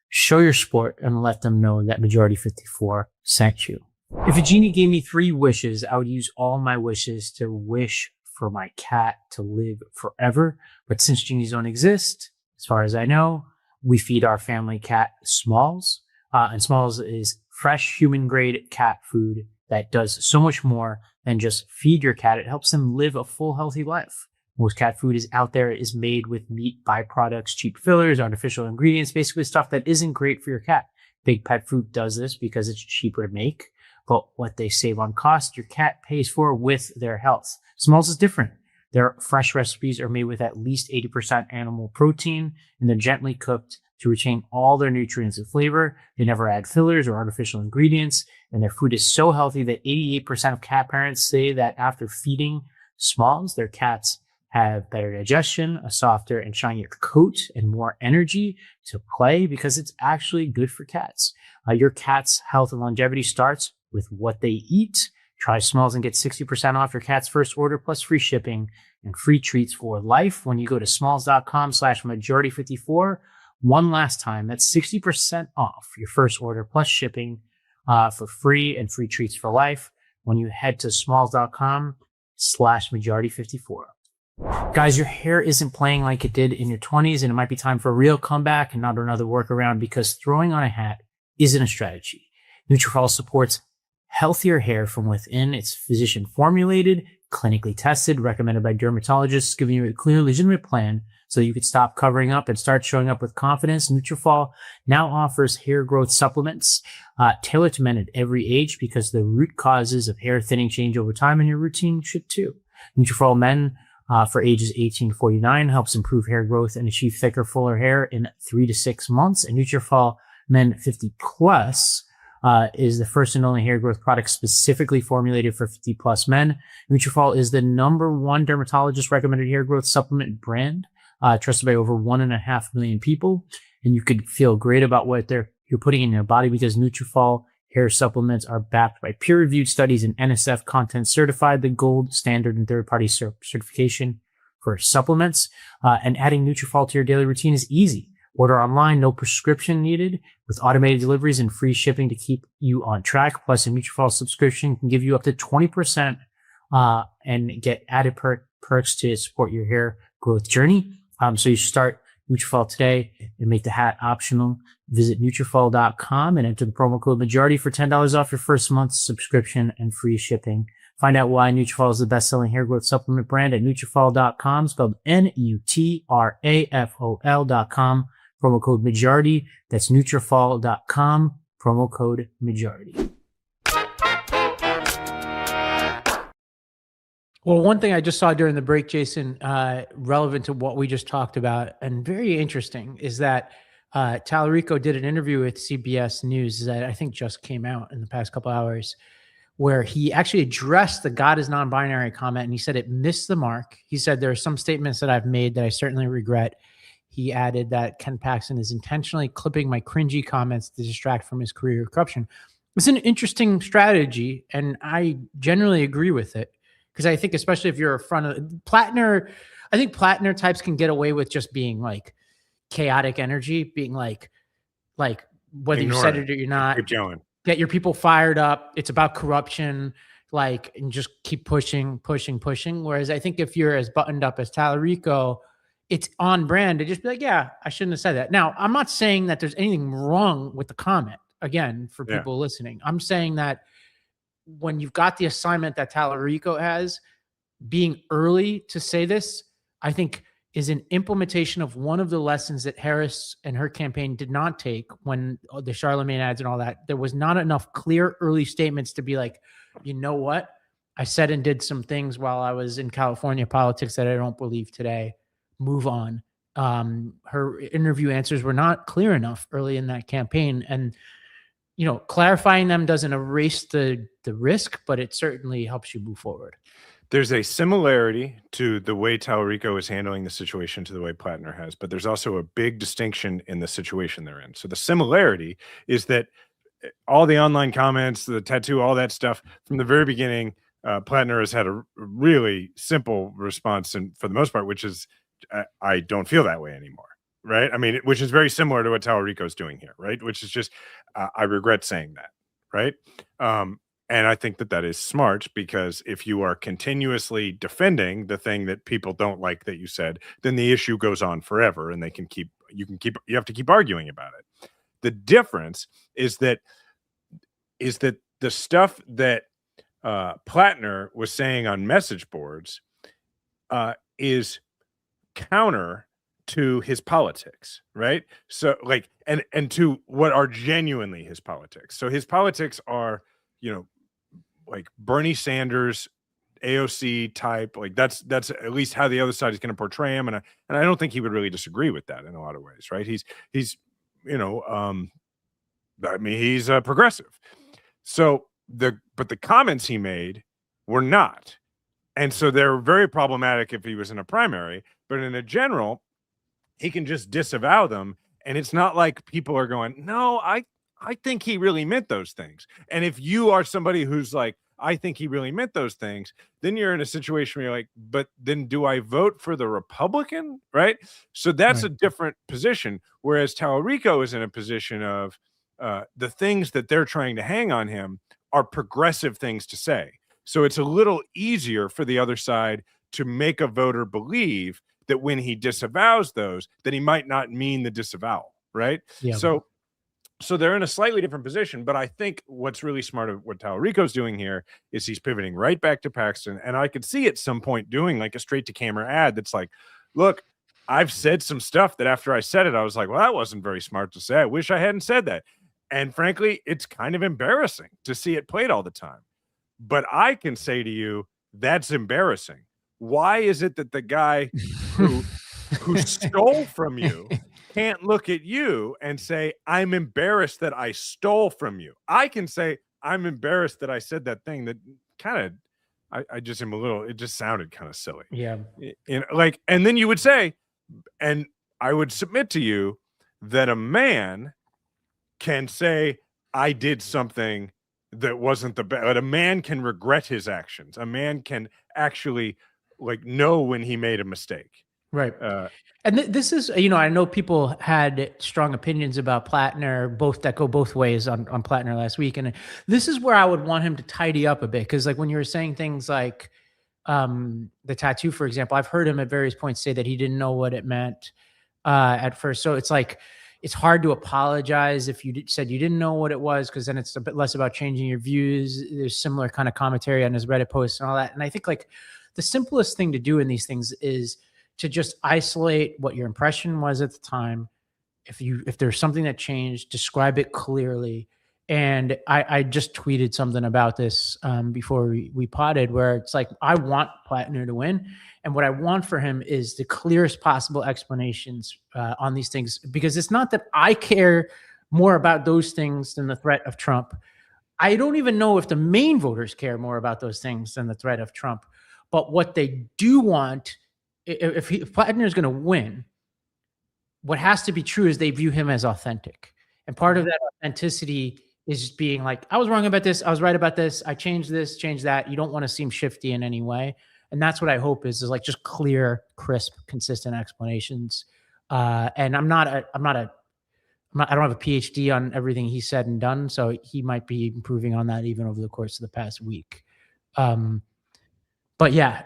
show your support and let them know that Majority 54 sent you. If a genie gave me 3 wishes, I would use all my wishes to wish for my cat to live forever. But since genies don't exist, as far as I know, we feed our family cat Smalls. And Smalls is fresh human-grade cat food that does so much more than just feed your cat. It helps them live a full, healthy life. Most cat food is out there is made with meat byproducts, cheap fillers, artificial ingredients, basically stuff that isn't great for your cat. Big Pet Food does this because it's cheaper to make, but what they save on cost, your cat pays for with their health. Smalls is different. Their fresh recipes are made with at least 80% animal protein, and they're gently cooked to retain all their nutrients and flavor. They never add fillers or artificial ingredients, and their food is so healthy that 88% of cat parents say that after feeding Smalls, their cats have better digestion, a softer and shinier coat, and more energy to play because it's actually good for cats. Your cat's health and longevity starts with what they eat. Try Smalls and get 60% off your cat's first order plus free shipping and free treats for life when you go to smalls.com/majority54. One last time, that's 60% off your first order plus shipping for free and free treats for life when you head to smalls.com/majority54. Guys, your hair isn't playing like it did in your 20s, and it might be time for a real comeback and not another workaround, because throwing on a hat isn't a strategy. Nutrafol supports healthier hair from within. It's physician formulated, clinically tested, recommended by dermatologists, giving you a clear, legitimate plan so you can stop covering up and start showing up with confidence. Nutrafol now offers hair growth supplements tailored to men at every age, because the root causes of hair thinning change over time, and your routine should too. Nutrafol Men for ages 18 to 49 helps improve hair growth and achieve thicker, fuller hair in 3 to 6 months. And Nutrafol Men 50 Plus is the first and only hair growth product specifically formulated for 50 plus men. Nutrafol is the #1 dermatologist recommended hair growth supplement brand, trusted by over 1.5 million people. And you could feel great about what you're putting in your body, because Nutrafol hair supplements are backed by peer-reviewed studies and NSF content certified, the gold standard and third-party certification for supplements. And adding Nutrafol to your daily routine is easy. Order online, no prescription needed, with automated deliveries and free shipping to keep you on track. Plus, a Nutrafol subscription can give you up to 20% and get added perks to support your hair growth journey. So you start Nutrafol today and make the hat optional. Visit Nutrafol.com and enter the promo code MAJORITY for $10 off your first month's subscription and free shipping. Find out why Nutrafol is the best-selling hair growth supplement brand at Nutrafol.com, spelled Nutrafol.com. Promo code MAJORITY. That's Nutrafol.com. Promo code MAJORITY. Well, one thing I just saw during the break, Jason, relevant to what we just talked about and very interesting, is that Talarico did an interview with CBS News that I think just came out in the past couple hours, where he actually addressed the God is non-binary comment, and he said it missed the mark. He said there are some statements that I've made that I certainly regret. He added that Ken Paxton is intentionally clipping my cringy comments to distract from his career of corruption. It's an interesting strategy, and I generally agree with it, because I think especially if you're a front of Plattner, I think Plattner types can get away with just being like chaotic energy, being like whether you said it or you're not, keep going. Get your people fired up. It's about corruption, and just keep pushing. Whereas I think if you're as buttoned up as Talarico, it's on brand to just be like, yeah, I shouldn't have said that. Now, I'm not saying that there's anything wrong with the comment, again, for people listening. I'm saying that when you've got the assignment that Talarico has, being early to say this, I think is an implementation of one of the lessons that Harris and her campaign did not take when the Charlemagne ads and all that. There was not enough clear early statements to be like, you know what? I said and did some things while I was in California politics that I don't believe today. Move on. Her interview answers were not clear enough early in that campaign. And, clarifying them doesn't erase the risk, but it certainly helps you move forward. There's a similarity to the way Talarico is handling the situation to the way Plattner has, but there's also a big distinction in the situation they're in. So the similarity is that all the online comments, the tattoo, all that stuff from the very beginning, Plattner has had a really simple response, and for the most part, which is, I don't feel that way anymore, right? I mean, which is very similar to what Talarico is doing here, right? Which is just, I regret saying that, right? And I think that is smart, because if you are continuously defending the thing that people don't like that you said, then the issue goes on forever, and you have to keep arguing about it. The difference is that the stuff that Plattner was saying on message boards is counter to his politics, right? So like, and to what are genuinely his politics. So his politics are, like Bernie Sanders, AOC type, like that's at least how the other side is going to portray him, and I don't think he would really disagree with that in a lot of ways, right? He's he's a progressive. So but the comments he made were not, and so they're very problematic if he was in a primary. But in a general, he can just disavow them, and it's not like people are going, no, I think he really meant those things. And if you are somebody who's like, I think he really meant those things, then you're in a situation where you're like, but then do I vote for the Republican? Right. So that's a different position. Whereas Talarico is in a position of the things that they're trying to hang on him are progressive things to say. So it's a little easier for the other side to make a voter believe that when he disavows those, that he might not mean the disavowal. Right. Yeah. So they're in a slightly different position, but I think what's really smart of what Talarico's doing here is he's pivoting right back to Paxton. And I could see at some point doing like a straight to camera ad that's like, look, I've said some stuff that after I said it, I was like, well, that wasn't very smart to say. I wish I hadn't said that. And frankly, it's kind of embarrassing to see it played all the time. But I can say to you, that's embarrassing. Why is it that the guy who stole from you can't look at you and say, I'm embarrassed that I stole from you? I can say, I'm embarrassed that I said that thing that kind of, I just am a little, it just sounded kind of silly. Yeah. And then you would say, and I would submit to you that a man can say, I did something that wasn't the best, but a man can regret his actions. A man can actually like know when he made a mistake. Right. And this is, I know people had strong opinions about Plattner, that go both ways on Plattner last week. And this is where I would want him to tidy up a bit. Cause like when you were saying things like the tattoo, for example, I've heard him at various points say that he didn't know what it meant at first. So it's like, it's hard to apologize if you said you didn't know what it was, because then it's a bit less about changing your views. There's similar kind of commentary on his Reddit posts and all that. And I think like the simplest thing to do in these things is to just isolate what your impression was at the time. If there's something that changed, describe it clearly. And I just tweeted something about this before we potted, where it's like, I want Plattner to win. And what I want for him is the clearest possible explanations on these things, because it's not that I care more about those things than the threat of Trump. I don't even know if the main voters care more about those things than the threat of Trump. But what they do want, if Plattner is going to win, what has to be true is they view him as authentic. And part of that authenticity is just being like, I was wrong about this. I was right about this. I changed this, changed that. You don't want to seem shifty in any way. And that's what I hope is like just clear, crisp, consistent explanations. And I don't have a PhD on everything he said and done. So he might be improving on that even over the course of the past week. But yeah,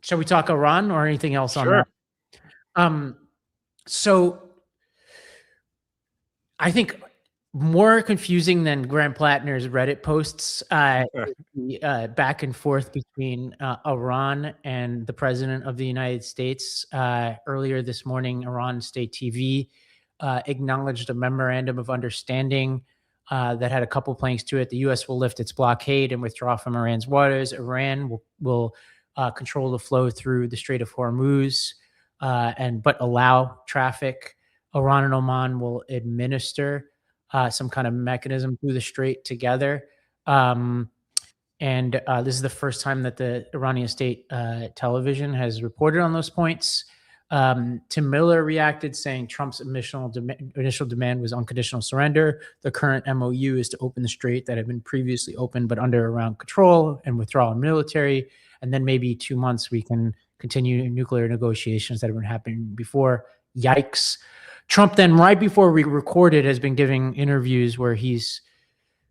shall we talk Iran or anything else on that? So I think more confusing than Graham Plattner's Reddit posts, back and forth between Iran and the president of the United States. Earlier this morning, Iran State TV acknowledged a memorandum of understanding that had a couple planks to it. The U.S. will lift its blockade and withdraw from Iran's waters. Iran will control the flow through the Strait of Hormuz, but allow traffic. Iran and Oman will administer some kind of mechanism through the strait together. And this is the first time that the Iranian state television has reported on those points. Tim Miller reacted saying Trump's initial demand was unconditional surrender. The current MOU is to open the strait that had been previously open but under Iran control and withdraw military. And then maybe 2 months we can continue nuclear negotiations that have been happening before. Yikes. Trump then, right before we recorded, has been giving interviews where he's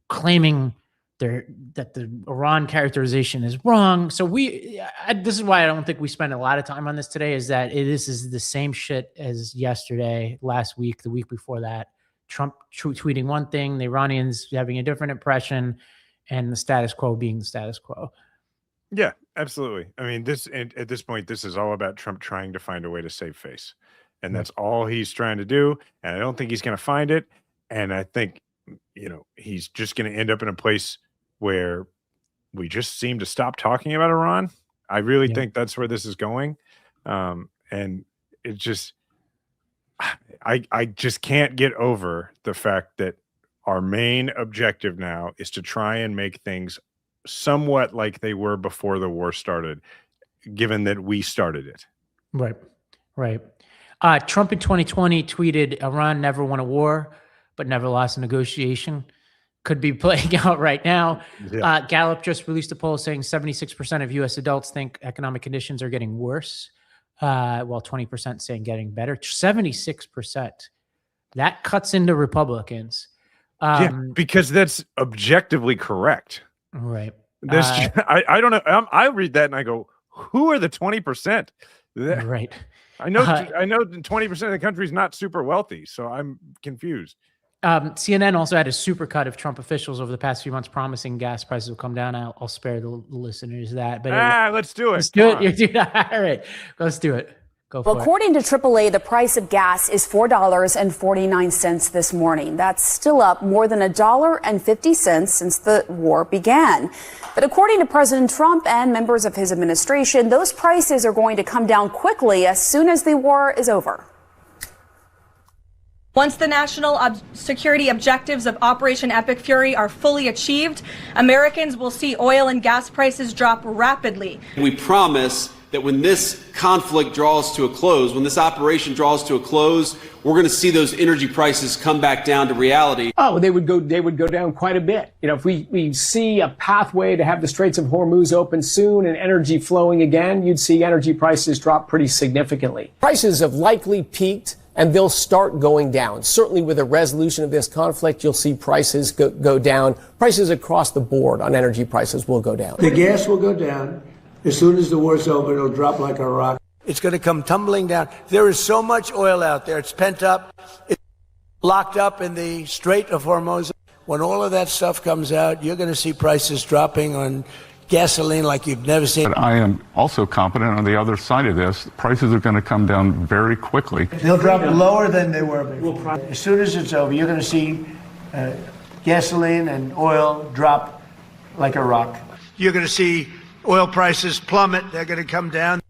claiming that the Iran characterization is wrong. So this is why I don't think we spend a lot of time on this today, is that this is the same shit as yesterday, last week, the week before that. Trump tweeting one thing, the Iranians having a different impression, and the status quo being the status quo. Yeah. Absolutely. I mean, at this point, this is all about Trump trying to find a way to save face. And that's all he's trying to do. And I don't think he's going to find it. And I think, he's just going to end up in a place where we just seem to stop talking about Iran. I really think that's where this is going. And it just, I just can't get over the fact that our main objective now is to try and make things somewhat like they were before the war started, given that we started it. Right. Trump in 2020 tweeted, "Iran never won a war, but never lost a negotiation." Could be playing out right now. Yeah. Gallup just released a poll saying 76% of U.S. adults think economic conditions are getting worse, while 20% saying getting better. 76%. That cuts into Republicans. Because that's objectively correct. Right. I don't know. I read that and I go, who are the 20%? Right. I know 20% of the country is not super wealthy, so I'm confused. CNN also had a supercut of Trump officials over the past few months promising gas prices will come down. I'll spare the listeners that. But let's do it. Let's do it. All right, let's do it. Go for it. According to AAA, the price of gas is $4.49 this morning. That's still up more than $1.50 since the war began. But according to President Trump and members of his administration, those prices are going to come down quickly as soon as the war is over. Once the national security objectives of Operation Epic Fury are fully achieved, Americans will see oil and gas prices drop rapidly. We promise that when this conflict draws to a close, when this operation draws to a close, we're going to see those energy prices come back down to reality. Oh, they would go down quite a bit. If we see a pathway to have the Straits of Hormuz open soon and energy flowing again, you'd see energy prices drop pretty significantly. Prices have likely peaked, and they'll start going down. Certainly with a resolution of this conflict, you'll see prices go down. Prices across the board on energy prices will go down. The gas will go down. As soon as the war's over, it'll drop like a rock. It's going to come tumbling down. There is so much oil out there. It's pent up. It's locked up in the Strait of Hormuz. When all of that stuff comes out, you're going to see prices dropping on gasoline like you've never seen. But I am also confident on the other side of this, prices are going to come down very quickly. They'll drop lower than they were before. As soon as it's over, you're going to see gasoline and oil drop like a rock. You're going to see oil prices plummet. They're going to come down.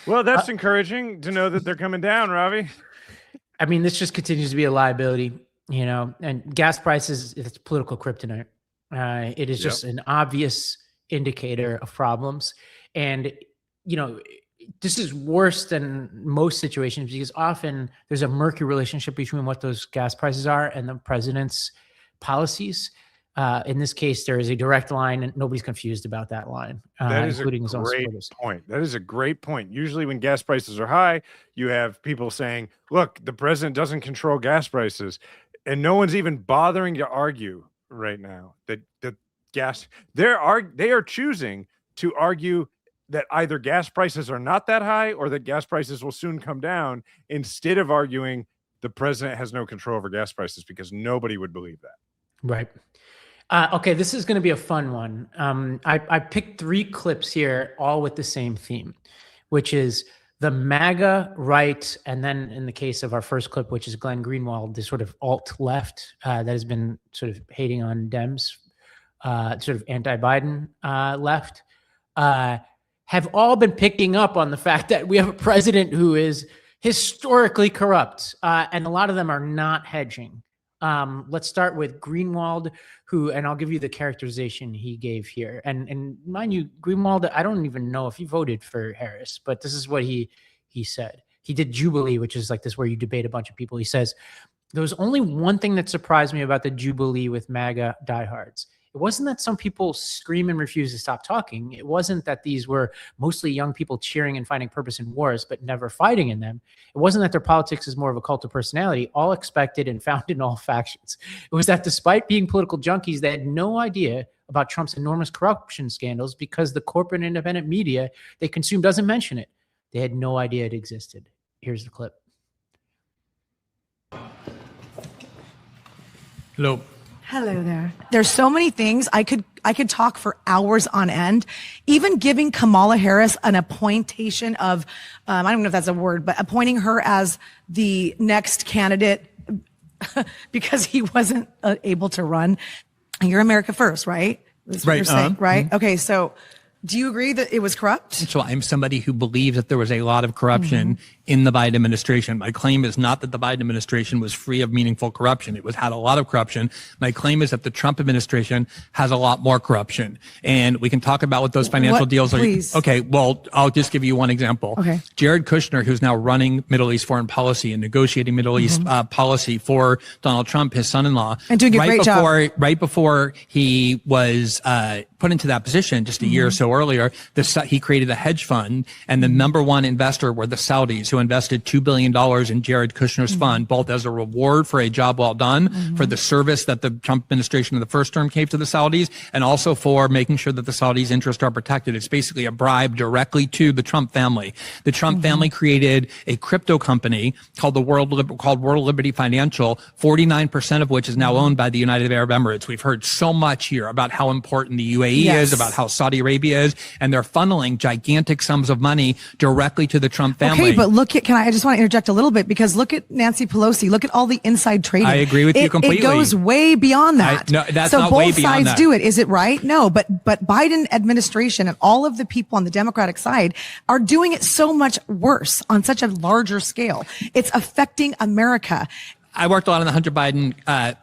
Well, that's encouraging to know that they're coming down, Ravi. I mean, this just continues to be a liability, and gas prices, it's political kryptonite. It is just an obvious indicator of problems. And, this is worse than most situations because often there's a murky relationship between what those gas prices are and the president's policies. In this case, there is a direct line, and nobody's confused about that line, including his own supporters. That is a great point. Usually when gas prices are high, you have people saying, look, the president doesn't control gas prices. And no one's even bothering to argue right now that they are choosing to argue that either gas prices are not that high or that gas prices will soon come down instead of arguing the president has no control over gas prices, because nobody would believe that. Right. Okay, this is going to be a fun one. I picked 3 clips here, all with the same theme, which is the MAGA right, and then in the case of our first clip, which is Glenn Greenwald, the sort of alt-left that has been sort of hating on Dems, sort of anti-Biden left, have all been picking up on the fact that we have a president who is historically corrupt, and a lot of them are not hedging. Let's start with Greenwald, and I'll give you the characterization he gave here. And mind you, Greenwald, I don't even know if he voted for Harris, but this is what he said. He did Jubilee, which is like this where you debate a bunch of people. He says, there was only one thing that surprised me about the Jubilee with MAGA diehards. It wasn't that some people scream and refuse to stop talking. It wasn't that these were mostly young people cheering and finding purpose in wars, but never fighting in them. It wasn't that their politics is more of a cult of personality, all expected and found in all factions. It was that despite being political junkies, they had no idea about Trump's enormous corruption scandals because the corporate independent media they consume doesn't mention it. They had no idea it existed. Here's the clip. Hello. Hello there. There's so many things I could talk for hours on end. Even giving Kamala Harris an appointation of, I don't know if that's a word, but appointing her as the next candidate because he wasn't able to run. You're America first, right? That's what you're saying, right? Okay, so do you agree that it was corrupt? So I'm somebody who believes that there was a lot of corruption in the Biden administration. My claim is not that the Biden administration was free of meaningful corruption. It had a lot of corruption. My claim is that the Trump administration has a lot more corruption. And we can talk about what those financial deals are. Please. Okay, well, I'll just give you one example. Okay. Jared Kushner, who's now running Middle East foreign policy and negotiating Middle East policy for Donald Trump, his son-in-law. And doing a great job. Right before he was put into that position just a year or so earlier, he created a hedge fund, and the number one investor were the Saudis, who invested $2 billion in Jared Kushner's fund, both as a reward for a job well done, for the service that the Trump administration in the first term gave to the Saudis, and also for making sure that the Saudis' interests are protected. It's basically a bribe directly to the Trump family. The Trump family created a crypto company called World Liberty Financial, 49% of which is now owned by the United Arab Emirates. We've heard so much here about how important the UAE is, about how Saudi Arabia is, and they're funneling gigantic sums of money directly to the Trump family. Okay, but look at, I just want to interject a little bit, because look at Nancy Pelosi, look at all the inside trading. I agree with you completely. It goes way beyond that. No, that's so not both way beyond sides that. do it. Is it right? No, but Biden administration and all of the people on the Democratic side are doing it so much worse on such a larger scale. It's affecting America. I worked a lot on the Hunter Biden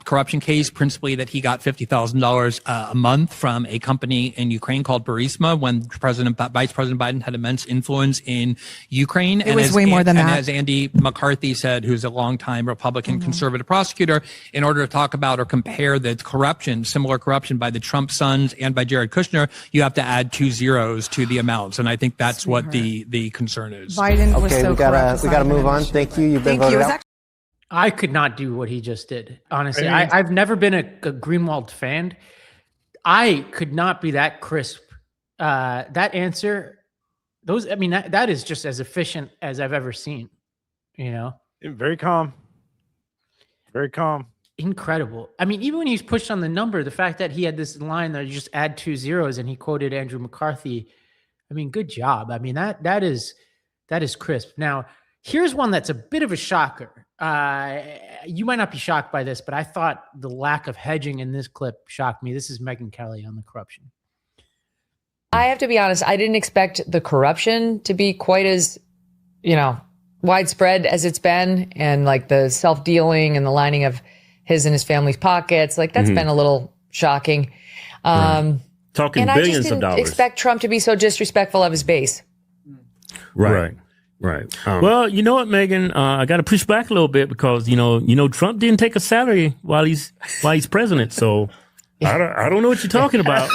corruption case, principally that he got $50,000 a month from a company in Ukraine called Burisma when Vice President Biden had immense influence in Ukraine. It was way more than that. And as Andy McCarthy said, who's a longtime Republican conservative prosecutor, in order to talk about or compare the corruption, similar corruption by the Trump sons and by Jared Kushner, you have to add 2 zeros to the amounts. And I think that's what the concern is. Biden was so corrupt. We gotta move on. Thank you. You've been voted out. I could not do what he just did. Honestly, I've never been a Greenwald fan. I could not be that crisp. That answer, that is just as efficient as I've ever seen. You know, very calm, very calm, incredible. I mean, even when he's pushed on the number, the fact that he had this line that you just add 2 zeros and he quoted Andrew McCarthy. I mean, good job. I mean, that is crisp. Now, here's one that's a bit of a shocker. You might not be shocked by this, but I thought the lack of hedging in this clip shocked me. This is Megyn Kelly on the corruption. I have to be honest. I didn't expect the corruption to be quite as, widespread as it's been, and like the self-dealing and the lining of his and his family's pockets. Like that's been a little shocking. Talking and billions I just of dollars. didn't expect Trump to be so disrespectful of his base. Right. Well, you know what, Megan? I got to push back a little bit because Trump didn't take a salary while he's president. So I don't know what you're talking about.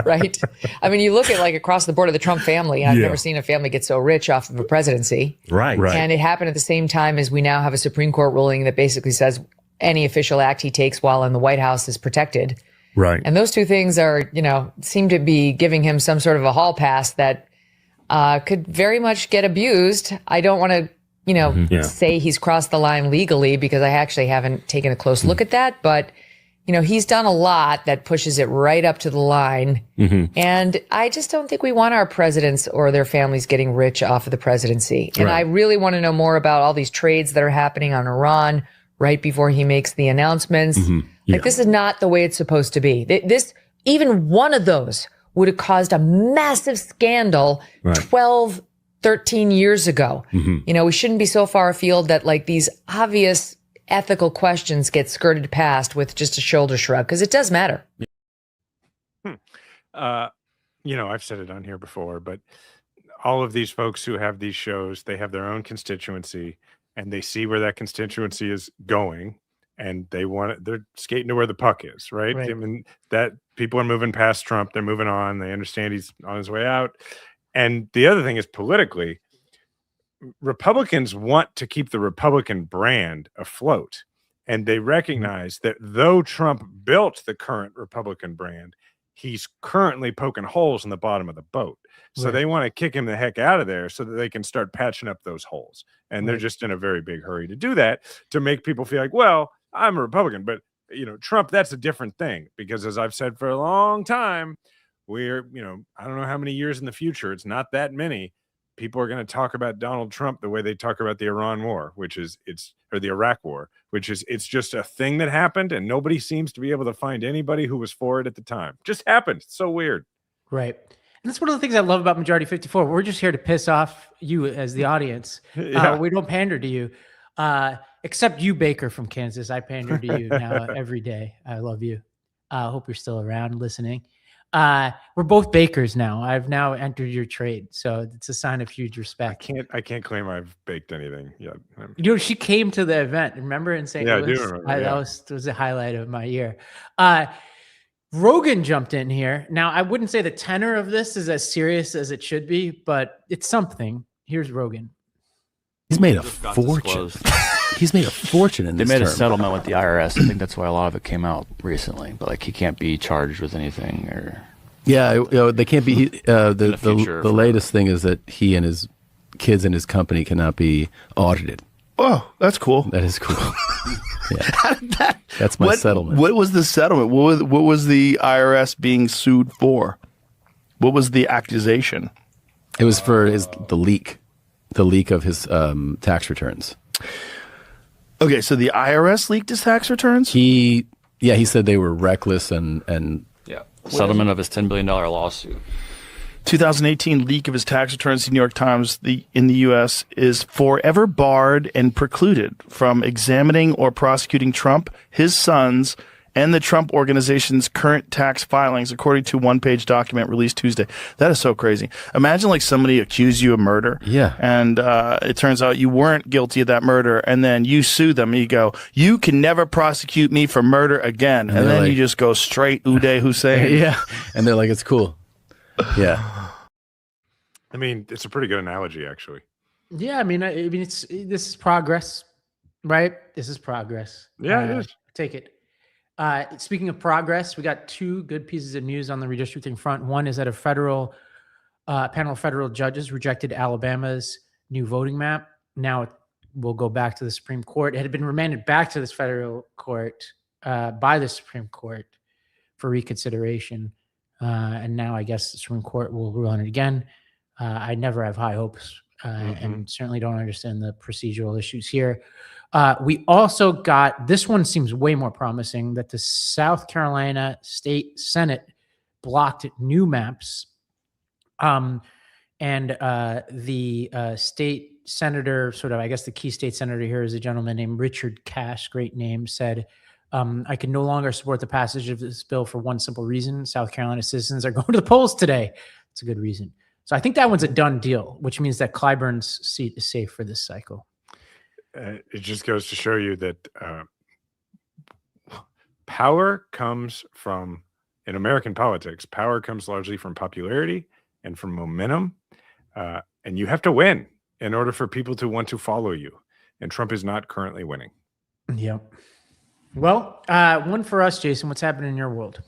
Right. I mean, you look at like across the board of the Trump family. I've never seen a family get so rich off of a presidency. Right. And it happened at the same time as we now have a Supreme Court ruling that basically says any official act he takes while in the White House is protected. Right. And those two things are, seem to be giving him some sort of a hall pass that could very much get abused. I don't want to, say he's crossed the line legally because I actually haven't taken a close look at that. But, he's done a lot that pushes it right up to the line. And I just don't think we want our presidents or their families getting rich off of the presidency. And I really want to know more about all these trades that are happening on Iran right before he makes the announcements. Like, this is not the way it's supposed to be. Even one of those would have caused a massive scandal 12, 13 years ago. We shouldn't be so far afield that like these obvious ethical questions get skirted past with just a shoulder shrug, because it does matter. I've said it on here before, but all of these folks who have these shows, they have their own constituency and they see where that constituency is going. And they're skating to where the puck is, right? I mean, that people are moving past Trump. They're moving on. They understand he's on his way out. And the other thing is politically, Republicans want to keep the Republican brand afloat. And they recognize that though Trump built the current Republican brand, he's currently poking holes in the bottom of the boat. So they want to kick him the heck out of there so that they can start patching up those holes. And they're just in a very big hurry to do that, to make people feel like, well, I'm a Republican, but Trump, that's a different thing, because as I've said for a long time, we're, I don't know how many years in the future, it's not that many, people are going to talk about Donald Trump the way they talk about the Iran war, or the Iraq war, it's just a thing that happened, and nobody seems to be able to find anybody who was for it at the time. Just happened. It's so weird. Right. And that's one of the things I love about Majority 54. We're just here to piss off you as the audience. Yeah. We don't pander to you, except you, Baker from Kansas. I pander to you now every day. I love you. I hope you're still around listening. We're both bakers now. I've now entered your trade, so it's a sign of huge respect. I can't claim I've baked anything yet. She came to the event, remember, in St. Louis? I do remember. That was a highlight of my year. Rogan jumped in here. Now, I wouldn't say the tenor of this is as serious as it should be, but it's something. Here's Rogan. He's made a fortune. He's made a fortune in this. They made a term. settlement with the IRS. I think that's why a lot of it came out recently. But like, he can't be charged with anything, or they can't be. The latest thing is that he and his kids and his company cannot be audited. Oh, that's cool. That is cool. Yeah. How did that? That's my settlement. What was the settlement? What was the IRS being sued for? What was the accusation? It was for the leak of his tax returns. Okay, so the IRS leaked his tax returns? He said they were reckless and settlement of his $10 billion lawsuit. 2018 leak of his tax returns to New York Times in the U.S. is forever barred and precluded from examining or prosecuting Trump, his sons, and the Trump Organization's current tax filings, according to a one-page document released Tuesday. That is so crazy. Imagine like somebody accused you of murder. Yeah. And it turns out you weren't guilty of that murder, and then you sue them. And you go, you can never prosecute me for murder again. And then you just go straight Uday Hussein. Yeah. And they're like, it's cool. Yeah. I mean, it's a pretty good analogy, actually. Yeah, I mean, this is progress, right? This is progress. Yeah, it is. Take it. Speaking of progress, we got two good pieces of news on the redistricting front. One is that a federal panel of federal judges rejected Alabama's new voting map. Now it will go back to the Supreme Court. It had been remanded back to this federal court by the Supreme Court for reconsideration. And now I guess the Supreme Court will rule on it again. I never have high hopes and certainly don't understand the procedural issues here. We also got, this one seems way more promising, that the South Carolina State Senate blocked new maps. And the state senator, sort of, I guess the key state senator here is a gentleman named Richard Cash, great name, said, I can no longer support the passage of this bill for one simple reason. South Carolina citizens are going to the polls today. It's a good reason. So I think that one's a done deal, which means that Clyburn's seat is safe for this cycle. It just goes to show you that power comes from, in American politics, power comes largely from popularity and from momentum. And you have to win in order for people to want to follow you. And Trump is not currently winning. Yep. Well, one for us, Jason. What's happening in your world?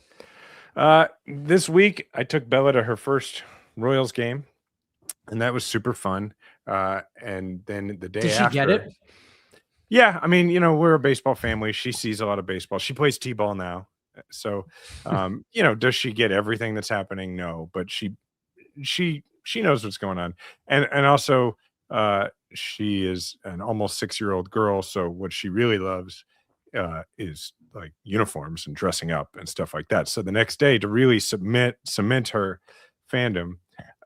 This week, I took Bella to her first Royals game, and that was super fun. And then the day after, did she get it? Yeah, I mean, we're a baseball family. She sees a lot of baseball. She plays t-ball now, so does she get everything that's happening? No, but she knows what's going on, and also she is an almost 6-year-old girl. So what she really loves is like uniforms and dressing up and stuff like that. So the next day, to really cement her fandom,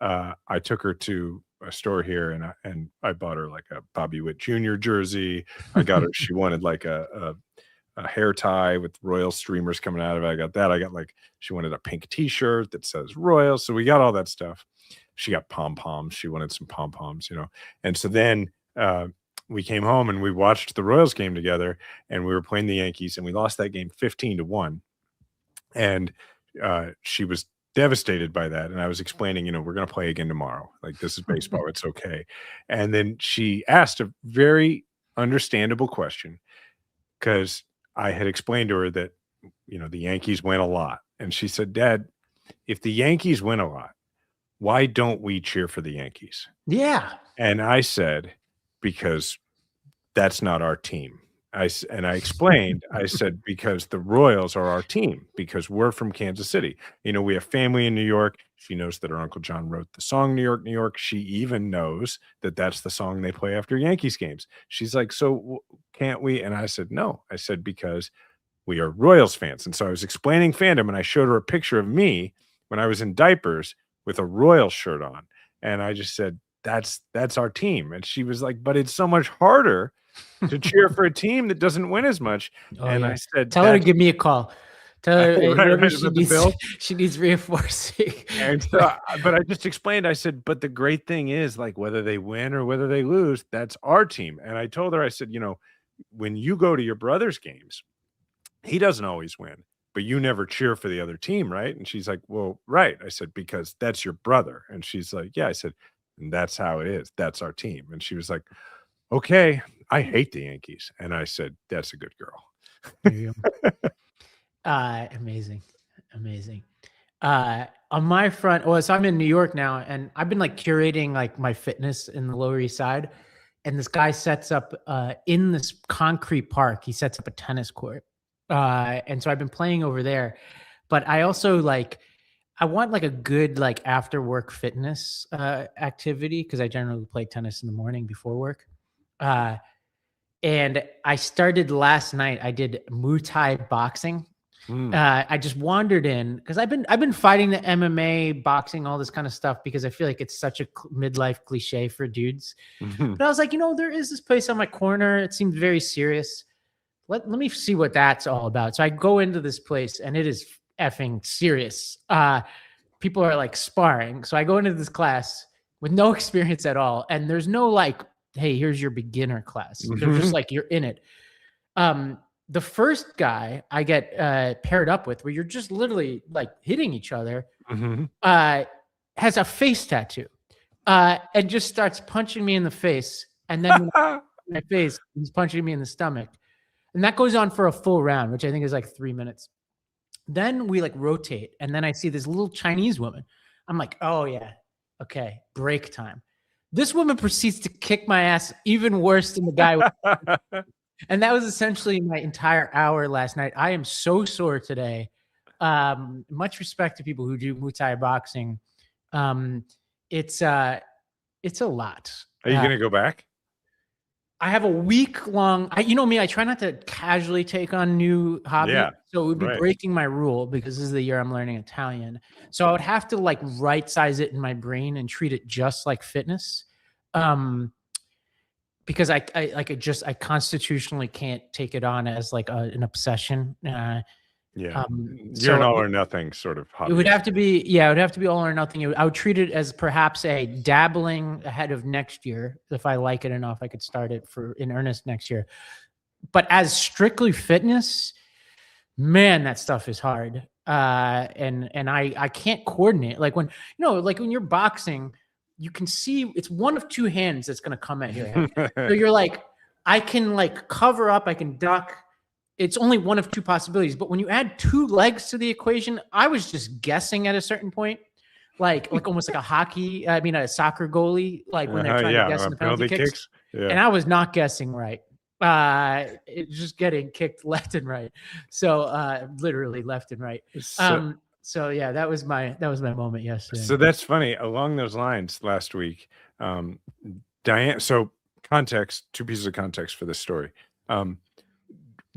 I took her to a store here and I bought her like a Bobby Witt Jr. jersey. I got her, she wanted like a hair tie with Royal streamers coming out of it. I got that. She wanted a pink t-shirt that says Royal. So we got all that stuff. She got pom-poms. She wanted some pom-poms, And so then we came home and we watched the Royals game together, and we were playing the Yankees, and we lost that game 15-1. And she was devastated by that. And I was explaining, we're going to play again tomorrow. Like, this is baseball. It's okay. And then she asked a very understandable question, because I had explained to her that, the Yankees win a lot. And she said, Dad, if the Yankees win a lot, why don't we cheer for the Yankees? Yeah. And I said, because that's not our team. I explained, I said, because the Royals are our team, because we're from Kansas City. You know, we have family in New York. She knows that her Uncle John wrote the song New York, New York. She even knows that that's the song they play after Yankees games. She's like, so can't we? And I said, no. I said, because we are Royals fans. And so I was explaining fandom, and I showed her a picture of me when I was in diapers with a Royals shirt on. And I just said, that's our team. And she was like, but it's so much harder to cheer for a team that doesn't win as much. I said, tell her to give me a call. Tell her right, she needs reinforcing. And so, but I just explained, I said, but the great thing is, like, whether they win or whether they lose, that's our team. And I told her, I said, you know, when you go to your brother's games, he doesn't always win, but you never cheer for the other team, right? And she's like, well, right. I said, because that's your brother. And she's like, yeah. I said, and that's how it is. That's our team. And she was like, okay, I hate the Yankees. And I said, that's a good girl. Amazing. On my front, so I'm in New York now, and I've been like curating like my fitness in the Lower East Side. And this guy sets up in this concrete park, he sets up a tennis court. And so I've been playing over there. But I also I want like a good like after work fitness activity, because I generally play tennis in the morning before work. And I started last night. I did Muay Thai boxing. I just wandered in because I've been fighting the MMA, boxing, all this kind of stuff, because I feel like it's such a midlife cliche for dudes. But I was like, you know, there is this place on my corner. It seemed very serious. Let me see what that's all about. So I go into this place, and it is effing serious. People are like sparring. So I go into this class with no experience at all, and there's no like, hey, here's your beginner class. They're just like, you're in it. The first guy I get paired up with, where you're just literally like hitting each other, has a face tattoo, and just starts punching me in the face. And then my face, he's punching me in the stomach. And that goes on for a full round, which I think is like 3 minutes. Then we like rotate. And then I see this little Chinese woman. I'm like, oh yeah, okay, break time. This woman proceeds to kick my ass even worse than the guy. And that was essentially my entire hour last night. I am so sore today. Much respect to people who do Muay Thai boxing. It's a lot. Are you going to go back? I have a week long, you know me, I try not to casually take on new hobbies. Yeah, so it would be breaking my rule, because this is the year I'm learning Italian. So I would have to like right size it in my brain and treat it just like fitness. Because I constitutionally can't take it on as like an obsession. You're an all or nothing sort of hobby. It would have to be, all or nothing. I would treat it as perhaps a dabbling ahead of next year. If I like it enough, I could start it in earnest next year. But as strictly fitness, man, that stuff is hard. And I can't coordinate. Like when you're boxing, you can see it's one of two hands that's going to come at your head. So you're like, I can like cover up, I can duck. It's only one of two possibilities. But when you add two legs to the equation, I was just guessing at a certain point, like almost like a soccer goalie, like when they're trying to guess in the penalty kicks. Yeah. And I was not guessing right. It's just getting kicked left and right. So literally left and right. So yeah, that was my moment yesterday. So that's funny. Along those lines, last week, Diane. So context, two pieces of context for this story.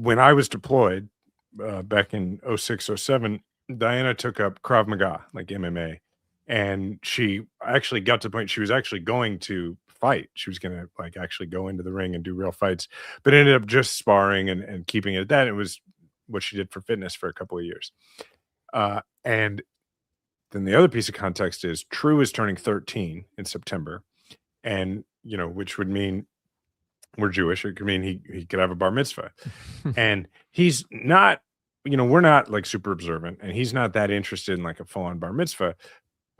When I was deployed back in 06, 07, Diana took up Krav Maga, like MMA, and she actually got to the point she was actually going to fight. She was going to like actually go into the ring and do real fights, but ended up just sparring and keeping it at that. It was what she did for fitness for a couple of years. And then the other piece of context is True is turning 13 in September, and which would mean we're Jewish. It could mean he could have a bar mitzvah, and he's not. We're not like super observant, and he's not that interested in like a full on bar mitzvah.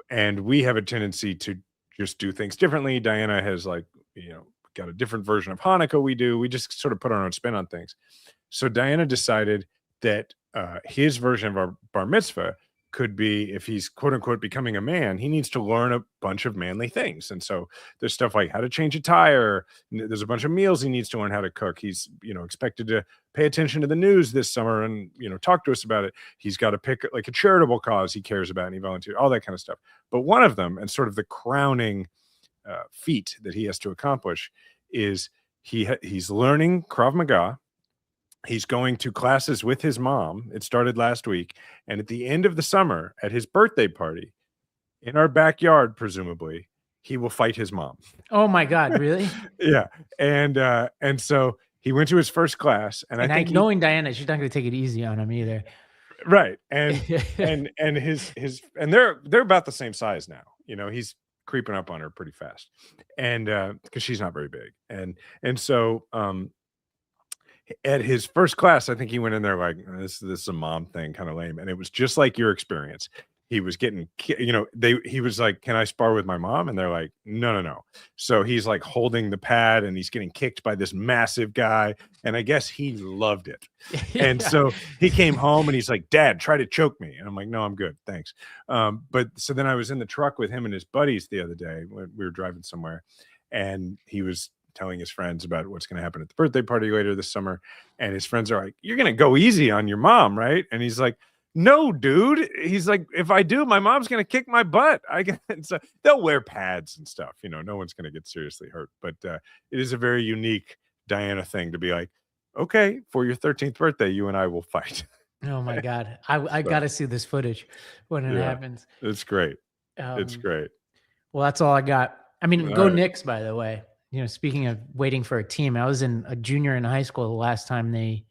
And we have a tendency to just do things differently. Diana has got a different version of Hanukkah. We just sort of put our own spin on things. So Diana decided that his version of our bar mitzvah could be, if he's quote unquote becoming a man, he needs to learn a bunch of manly things. And so there's stuff like how to change a tire. There's a bunch of meals he needs to learn how to cook. He's, expected to pay attention to the news this summer and, talk to us about it. He's got to pick like a charitable cause he cares about and he volunteers, all that kind of stuff. But one of them, and sort of the crowning feat that he has to accomplish, is he's learning Krav Maga. He's going to classes with his mom. It started last week. And at the end of the summer, at his birthday party, in our backyard, presumably, he will fight his mom. Oh my God, really? Yeah. And so he went to his first class. And I think knowing Diana, she's not going to take it easy on him either. Right. And his and they're about the same size now. He's creeping up on her pretty fast. And because she's not very big. And so at his first class, I think he went in there like, this is a mom thing, kind of lame. And it was just like your experience. He was getting, he was like, can I spar with my mom? And they're like, no. So he's like holding the pad and he's getting kicked by this massive guy. And I guess he loved it. And so he came home and he's like, Dad, try to choke me. And I'm like, no, I'm good. Thanks. But so then I was in the truck with him and his buddies the other day when we were driving somewhere, and he was telling his friends about what's going to happen at the birthday party later this summer. And his friends are like, you're going to go easy on your mom, right? And he's like, no, dude. He's like, if I do, my mom's going to kick my butt. So they'll wear pads and stuff. No one's going to get seriously hurt. But it is a very unique Diana thing to be like, okay, for your 13th birthday, you and I will fight. Oh my God. I got to see this footage when it happens. It's great. It's great. Well, that's all I got. I mean, go Knicks, by the way. Speaking of waiting for a team, I was a junior in high school the last time they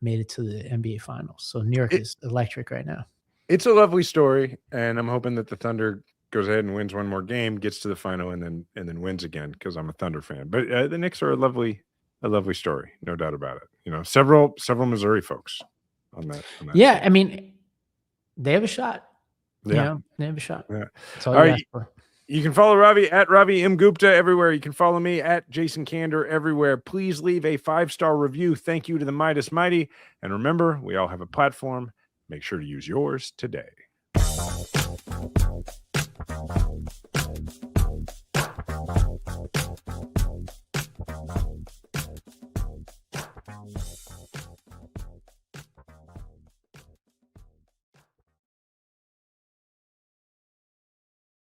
made it to the NBA Finals. So New York is electric right now. It's a lovely story, and I'm hoping that the Thunder goes ahead and wins one more game, gets to the final, and then wins again, because I'm a Thunder fan. But the Knicks are a lovely story, no doubt about it. Several Missouri folks on that. Yeah, I mean, they have a shot. Yeah, they have a shot. Yeah. That's all All you right. ask for. You can follow Ravi at Ravi M. Gupta everywhere. You can follow me at Jason Kander everywhere. Please leave a 5-star review. Thank you to the Midas Mighty. And remember, we all have a platform. Make sure to use yours today.